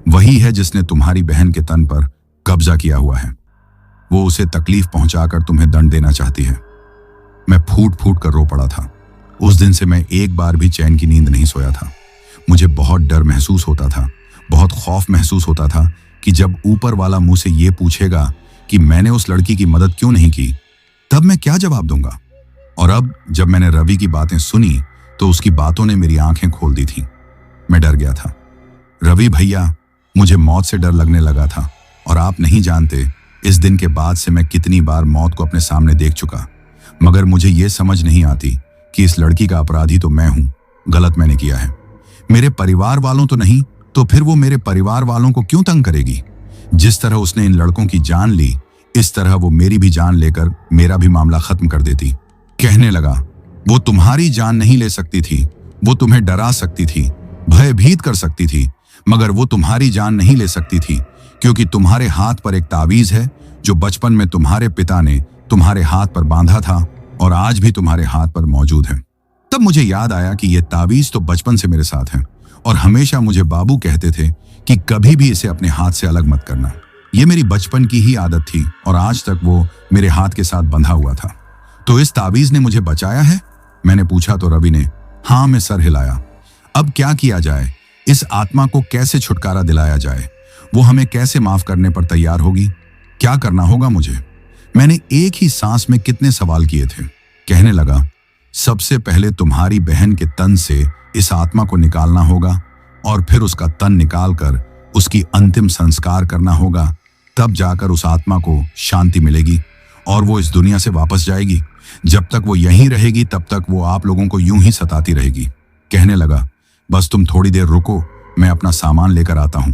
A: वही है जिसने तुम्हारी बहन के तन पर कब्जा किया हुआ है। वो उसे तकलीफ पहुंचाकर तुम्हें दंड देना चाहती है। मैं फूट फूट कर रो पड़ा था। उस दिन से मैं एक बार भी चैन की नींद नहीं सोया था। मुझे बहुत डर महसूस होता था, बहुत खौफ महसूस होता था कि जब ऊपर वाला मुंह से ये पूछेगा कि मैंने उस लड़की की मदद क्यों नहीं की, तब मैं क्या जवाब दूंगा। और अब जब मैंने रवि की बातें सुनी तो उसकी बातों ने मेरी आंखें खोल दी थी। मैं डर गया था। रवि भैया, मुझे मौत से डर लगने लगा था और आप नहीं जानते इस दिन के बाद से मैं कितनी बार मौत को अपने सामने देख चुका। मगर मुझे ये समझ नहीं आती कि इस लड़की का अपराधी तो मैं हूं, गलत मैंने किया है। मेरे परिवार वालों तो नहीं, तो फिर वो मेरे परिवार वालों को क्यों तंग करेगी? जिस तरह उसने इन लड़कों की जान ली, इस तरह वो मेरी भी जान लेकर मेरा भी मामला खत्म कर देती। कहने लगा, वो तुम्हारी जान नहीं ले सकती थी, वो तुम्हें डरा सकती थी, भयभीत कर सकती थी, मगर वो तुम्हारी जान नहीं ले सकती थी, क्योंकि तुम्हारे हाथ पर एक तावीज है जो बचपन में तुम्हारे पिता ने तुम्हारे हाथ पर बांधा था और आज भी तुम्हारे हाथ पर मौजूद है। तब मुझे याद आया कि यह तावीज तो बचपन से मेरे साथ है और हमेशा मुझे बाबू कहते थे कि कभी भी इसे अपने हाथ से अलग मत करना। यह मेरी बचपन की ही आदत थी और आज तक वो मेरे हाथ के साथ बंधा हुआ था। तो इस तावीज ने मुझे बचाया है? मैंने पूछा तो रवि ने हाँ में सर हिलाया। अब क्या किया जाए? इस आत्मा को कैसे छुटकारा दिलाया जाए? वो हमें कैसे माफ करने पर तैयार होगी? क्या करना होगा मुझे? मैंने एक ही सांस में कितने सवाल किए थे। कहने लगा, सबसे पहले तुम्हारी बहन के तन से इस आत्मा को निकालना होगा और फिर उसका तन निकालकर उसकी अंतिम संस्कार करना होगा। तब जाकर उस आत्मा को शांति मिलेगी और वो इस दुनिया से वापस जाएगी। जब तक वो यहीं रहेगी तब तक वो आप लोगों को यूं ही सताती रहेगी। कहने लगा, बस तुम थोड़ी देर रुको, मैं अपना सामान लेकर आता हूं।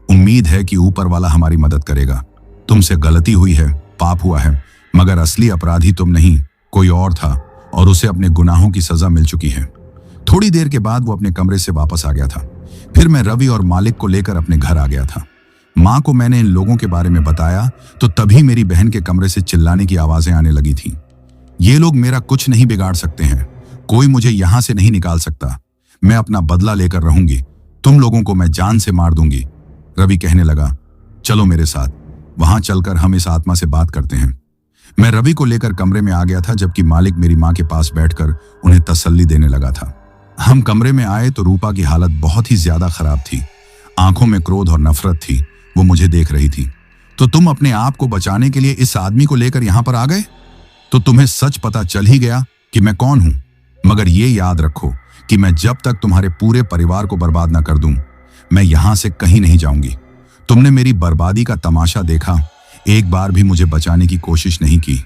A: उम्मीद है कि ऊपर वाला हमारी मदद करेगा। तुमसे गलती हुई है, पाप हुआ है, मगर असली अपराधी तुम नहीं, कोई और था, और उसे अपने गुनाहों की सजा मिल चुकी है। थोड़ी देर के बाद वो अपने कमरे से वापस आ गया था। फिर मैं रवि और मालिक को लेकर अपने घर आ गया था। माँ को मैंने इन लोगों के बारे में बताया तो तभी मेरी बहन के कमरे से चिल्लाने की आवाजें आने लगी थीं। ये लोग मेरा कुछ नहीं बिगाड़ सकते हैं, कोई मुझे यहां से नहीं निकाल सकता। मैं अपना बदला लेकर रहूंगी, तुम लोगों को मैं जान से मार दूंगी। रवि कहने लगा, चलो मेरे साथ, वहां चलकर हम इस आत्मा से बात करते हैं। मैं रवि को लेकर कमरे में आ गया था, जबकि मालिक मेरी माँ के पास बैठकर उन्हें तसल्ली देने लगा था। हम कमरे में आए तो रूपा की हालत बहुत ही ज्यादा खराब थी। आंखों में क्रोध और नफरत थी। वो मुझे देख रही थी। तो तुम अपने आप को बचाने के लिए इस आदमी को लेकर यहां पर आ गए? तो तुम्हें सच पता चल ही गया कि मैं कौन हूं। मगर ये याद रखो कि मैं जब तक तुम्हारे पूरे परिवार को बर्बाद ना कर दूं, मैं यहां से कहीं नहीं जाऊंगी। तुमने मेरी बर्बादी का तमाशा देखा, एक बार भी मुझे बचाने की कोशिश नहीं की।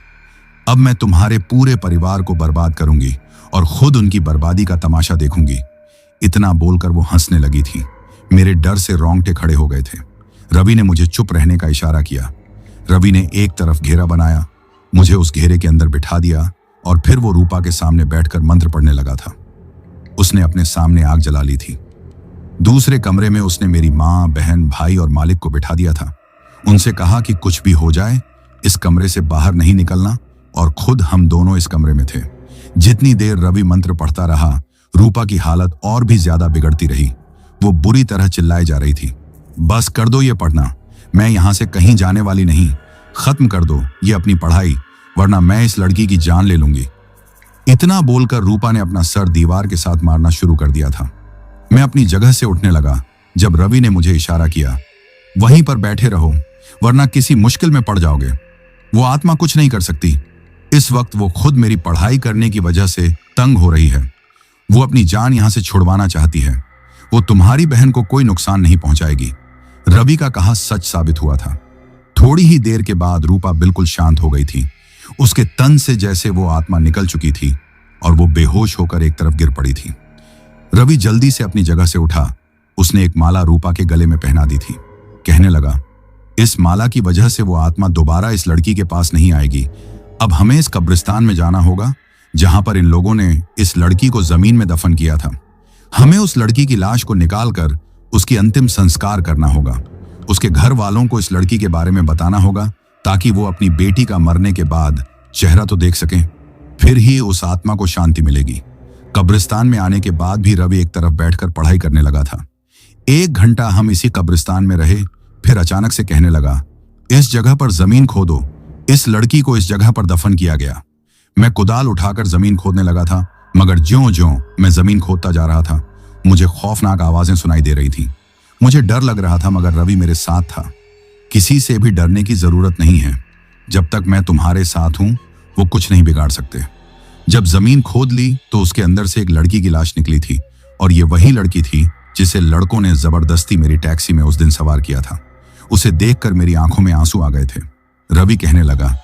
A: अब मैं तुम्हारे पूरे परिवार को बर्बाद करूंगी और खुद उनकी बर्बादी का तमाशा देखूंगी। इतना बोलकर वो हंसने लगी थी। मेरे डर से रोंगटे खड़े हो गए थे। रवि ने मुझे चुप रहने का इशारा किया। रवि ने एक तरफ घेरा बनाया, मुझे उस घेरे के अंदर बिठा दिया और फिर वो रूपा के सामने बैठकर मंत्र पढ़ने लगा था। उसने अपने सामने आग जला ली थी। दूसरे कमरे में उसने मेरी माँ, बहन, भाई और मालिक को बिठा दिया था। उनसे कहा कि कुछ भी हो जाए इस कमरे से बाहर नहीं निकलना, और खुद हम दोनों इस कमरे में थे। जितनी देर रवि मंत्र पढ़ता रहा, रूपा की हालत और भी ज्यादा बिगड़ती रही। वो बुरी तरह चिल्लाई जा रही थी, बस कर दो ये पढ़ना, मैं यहां से कहीं जाने वाली नहीं। खत्म कर दो ये अपनी पढ़ाई, वरना मैं इस लड़की की जान ले लूंगी। इतना बोलकर रूपा ने अपना सर दीवार के साथ मारना शुरू कर दिया था। मैं अपनी जगह से उठने लगा जब रवि ने मुझे इशारा किया, वहीं पर बैठे रहो वरना किसी मुश्किल में पड़ जाओगे। वो आत्मा कुछ नहीं कर सकती। इस वक्त वो खुद मेरी पढ़ाई करने की वजह से तंग हो रही है। वो अपनी जान यहां से छुड़वाना चाहती है। वो तुम्हारी बहन को कोई नुकसान नहीं पहुंचाएगी। रवि का कहा सच साबित हुआ था। थोड़ी ही देर के बाद रूपा बिल्कुल शांत हो गई थी। उसके तन से जैसे वो आत्मा निकल चुकी थी और वो बेहोश होकर एक तरफ गिर पड़ी थी। रवि जल्दी से अपनी जगह से उठा। उसने एक माला रूपा के गले में पहना दी थी। कहने लगा, इस माला की वजह से वो आत्मा दोबारा इस लड़की के पास नहीं आएगी। अब हमें इस कब्रिस्तान में जाना होगा जहां पर इन लोगों ने इस लड़की को जमीन में दफन किया था। हमें उस लड़की की लाश को निकालकर उसकी अंतिम संस्कार करना होगा। उसके घर वालों को इस लड़की के बारे में बताना होगा ताकि वो अपनी बेटी का मरने के बाद चेहरा तो देख सकें। फिर ही उस आत्मा को शांति मिलेगी। कब्रिस्तान में आने के बाद भी रवि एक तरफ बैठकर पढ़ाई करने लगा था। 1 घंटा हम इसी कब्रिस्तान में रहे। फिर अचानक से कहने लगा, इस जगह पर जमीन खोदो। इस लड़की को इस जगह पर दफन किया गया। मैं कुदाल उठाकर जमीन खोदने लगा था, मगर ज्यों-ज्यों मैं जमीन खोदता जा रहा था, मुझे खौफनाक आवाजें सुनाई दे रही थी। मुझे डर लग रहा था, मगर रवि मेरे साथ था। किसी से भी डरने की जरूरत नहीं है। जब तक मैं तुम्हारे साथ हूं, वो कुछ नहीं बिगाड़ सकते। जब जमीन खोद ली तो उसके अंदर से एक लड़की की लाश निकली थी, और ये वही लड़की थी जिसे लड़कों ने जबरदस्ती मेरी टैक्सी में उस दिन सवार किया था। उसे देखकर मेरी आंखों में आंसू आ गए थे। रवि कहने लगा,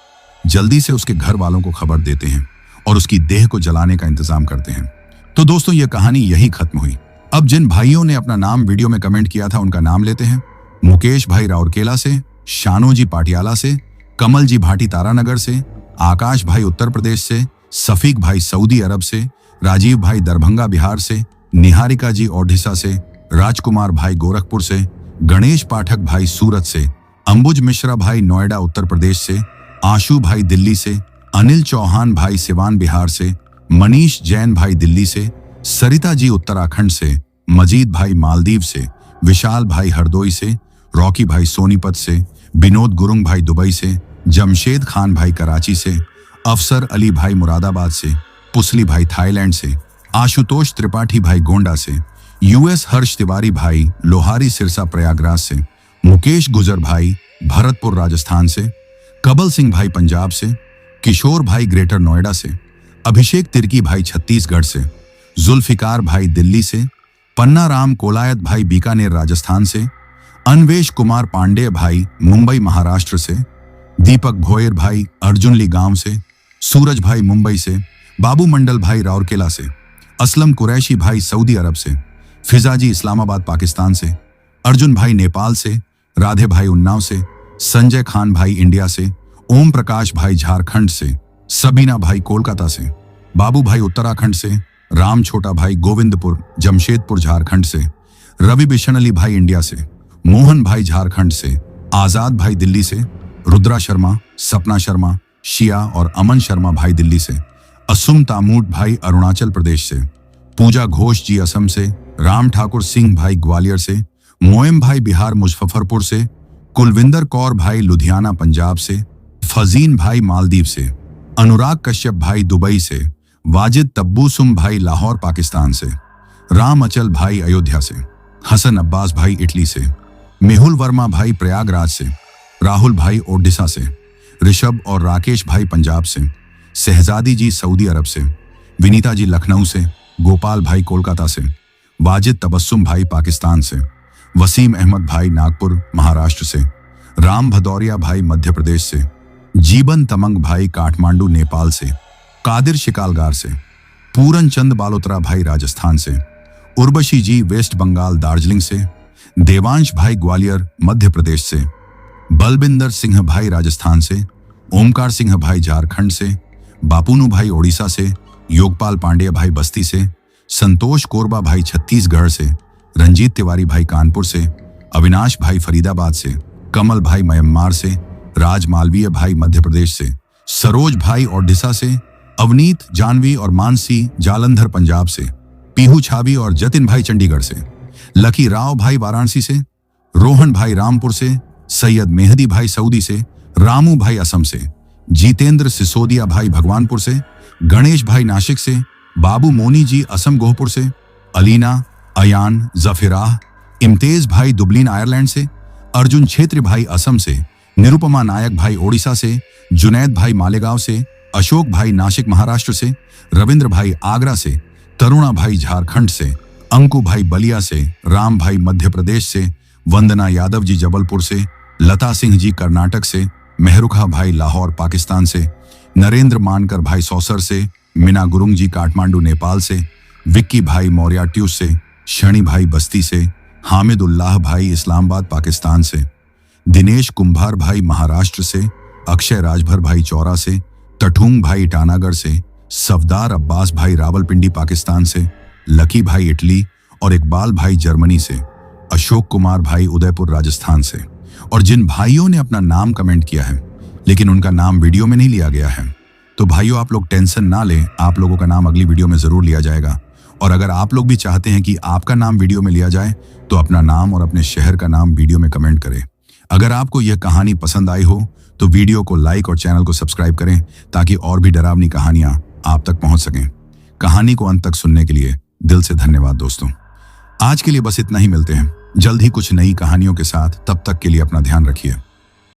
A: जल्दी से उसके घर वालों को खबर देते हैं और उसकी देह को जलाने का इंतजाम करते हैं। तो दोस्तों, ये कहानी यही खत्म हुई। अब जिन भाइयों ने अपना नाम वीडियो में कमेंट किया था उनका नाम लेते हैं। मुकेश भाई राउरकेला से, शानो जी पाटियाला से, कमल जी भाटी तारानगर से, आकाश भाई उत्तर प्रदेश से, सफीक भाई सऊदी अरब से, राजीव भाई दरभंगा बिहार से, निहारिका जी ओडिशा से, राजकुमार भाई गोरखपुर से, गणेश पाठक भाई सूरत से, अंबुज मिश्रा भाई नोएडा उत्तर प्रदेश से, आशु भाई दिल्ली से, अनिल चौहान भाई सिवान बिहार से, मनीष जैन भाई दिल्ली से, सरिता जी उत्तराखंड से, मजीद भाई मालदीव से, विशाल भाई हरदोई से, रॉकी भाई सोनीपत से, विनोद गुरुंग भाई दुबई से, जमशेद खान भाई कराची से, अफसर अली भाई मुरादाबाद से, पुसली भाई थाईलैंड से, आशुतोष त्रिपाठी भाई गोंडा से, यूएस हर्ष तिवारी भाई लोहारी सिरसा प्रयागराज से, मुकेश गुजर भाई भरतपुर राजस्थान से, कबल सिंह भाई पंजाब से, किशोर भाई ग्रेटर नोएडा से, अभिषेक तिर्की भाई छत्तीसगढ़ से, जुल्फिकार भाई दिल्ली से, पन्ना राम कोलायत भाई बीकानेर राजस्थान से, अन्वेश कुमार पांडे भाई मुंबई महाराष्ट्र से, दीपक भोयर भाई अर्जुनली गांव से, सूरज भाई मुंबई से, बाबू मंडल भाई राउरकेला से, असलम कुरैशी भाई सऊदी अरब से, फिजाजी इस्लामाबाद पाकिस्तान से, अर्जुन भाई नेपाल से, राधे भाई उन्नाव से, संजय खान भाई इंडिया से, ओम प्रकाश भाई झारखंड से, सबीना भाई कोलकाता से, बाबू भाई उत्तराखंड से, राम छोटा भाई गोविंदपुर जमशेदपुर झारखंड से, रवि बिशन अली भाई इंडिया से, मोहन भाई झारखंड से, आजाद भाई दिल्ली से, रुद्रा शर्मा, सपना शर्मा, शिया और अमन शर्मा भाई दिल्ली से, असुम तामूट भाई अरुणाचल प्रदेश से, पूजा घोष जी असम से, राम ठाकुर सिंह भाई ग्वालियर से, मोएम भाई बिहार मुजफ्फरपुर से, कुलविंदर कौर भाई लुधियाना पंजाब से, फजीन भाई मालदीव से, अनुराग कश्यप भाई दुबई से, वाजिद तब्बूसुम भाई लाहौर पाकिस्तान से, राम अचल भाई अयोध्या से, हसन अब्बास भाई इटली से, मेहुल वर्मा भाई प्रयागराज से, राहुल भाई ओडिशा से, ऋषभ और राकेश भाई पंजाब से, शहजादी जी सऊदी अरब से, विनीता जी लखनऊ से, गोपाल भाई कोलकाता से, वाजिद तबस्सुम भाई पाकिस्तान से, वसीम अहमद भाई नागपुर महाराष्ट्र से, राम भदौरिया भाई मध्य प्रदेश से, जीवन तमंग भाई काठमांडू नेपाल से, कादिर शिकालगार से, पूरन चंद बालोत्रा भाई राजस्थान से, उर्वशी जी वेस्ट बंगाल दार्जिलिंग से, देवांश भाई ग्वालियर मध्य प्रदेश से, बलबिंदर सिंह भाई राजस्थान से, ओमकार सिंह भाई झारखंड से, बापूनू भाई ओडिशा से, योगपाल पांडे भाई बस्ती से, संतोष कोरबा भाई छत्तीसगढ़ से, रंजीत तिवारी भाई कानपुर से, अविनाश भाई फरीदाबाद से, कमल भाई म्यांमार से, राज मालवीय भाई मध्य प्रदेश से, सरोज भाई ओडिशा से, अवनीत जानवी और मानसी जालंधर पंजाब से, पीहू छावी और जतिन भाई चंडीगढ़ से, लकी राव भाई वाराणसी से, रोहन भाई रामपुर से, सैयद मेहदी भाई सऊदी से, रामू भाई असम से, जितेंद्र सिसोदिया भाई भगवानपुर से, गणेश भाई नासिक से, बाबू मोनी जी असम गोहपुर से, अलीना, अयान, जफिराह, इम्तेज भाई दुबलिन आयरलैंड से, अर्जुन छेत्री भाई असम से, निरुपमा नायक भाई ओडिशा से, जुनैद भाई मालेगांव से, अशोक भाई नासिक महाराष्ट्र से, रविंद्र भाई आगरा से, तरुणा भाई झारखंड से, अंकु भाई बलिया से, राम भाई मध्य प्रदेश से, वंदना यादव जी जबलपुर से, लता सिंह जी कर्नाटक से, मेहरुखा भाई लाहौर पाकिस्तान से, नरेंद्र मानकर भाई सौसर से, मीना गुरुंग जी काठमांडू नेपाल से, विक्की भाई मौर्याट्यूस से, शनि भाई बस्ती से, हामिदुल्लाह भाई इस्लामाबाद पाकिस्तान से, दिनेश कुंभार भाई महाराष्ट्र से, अक्षय राजभर भाई चौरा से, टठूंग भाई ईटानगर से, सफदार अब्बास भाई रावलपिंडी पाकिस्तान से, लकी भाई इटली और इकबाल भाई जर्मनी से, अशोक कुमार भाई उदयपुर राजस्थान से। और जिन भाइयों ने अपना नाम कमेंट किया है लेकिन उनका नाम वीडियो में नहीं लिया गया है, तो भाइयों आप लोग टेंशन ना लें, आप लोगों का नाम अगली वीडियो में जरूर लिया जाएगा। और अगर आप लोग भी चाहते हैं कि आपका नाम वीडियो में लिया जाए तो अपना नाम और अपने शहर का नाम वीडियो में कमेंट करें। अगर आपको यह कहानी पसंद आई हो तो वीडियो को लाइक और चैनल को सब्सक्राइब करें ताकि और भी डरावनी कहानियां आप तक पहुंच सकें। कहानी को अंत तक सुनने के लिए दिल से धन्यवाद दोस्तों। आज के लिए बस इतना ही, मिलते हैं जल्द ही कुछ नई कहानियों के साथ। तब तक के लिए अपना ध्यान रखिए।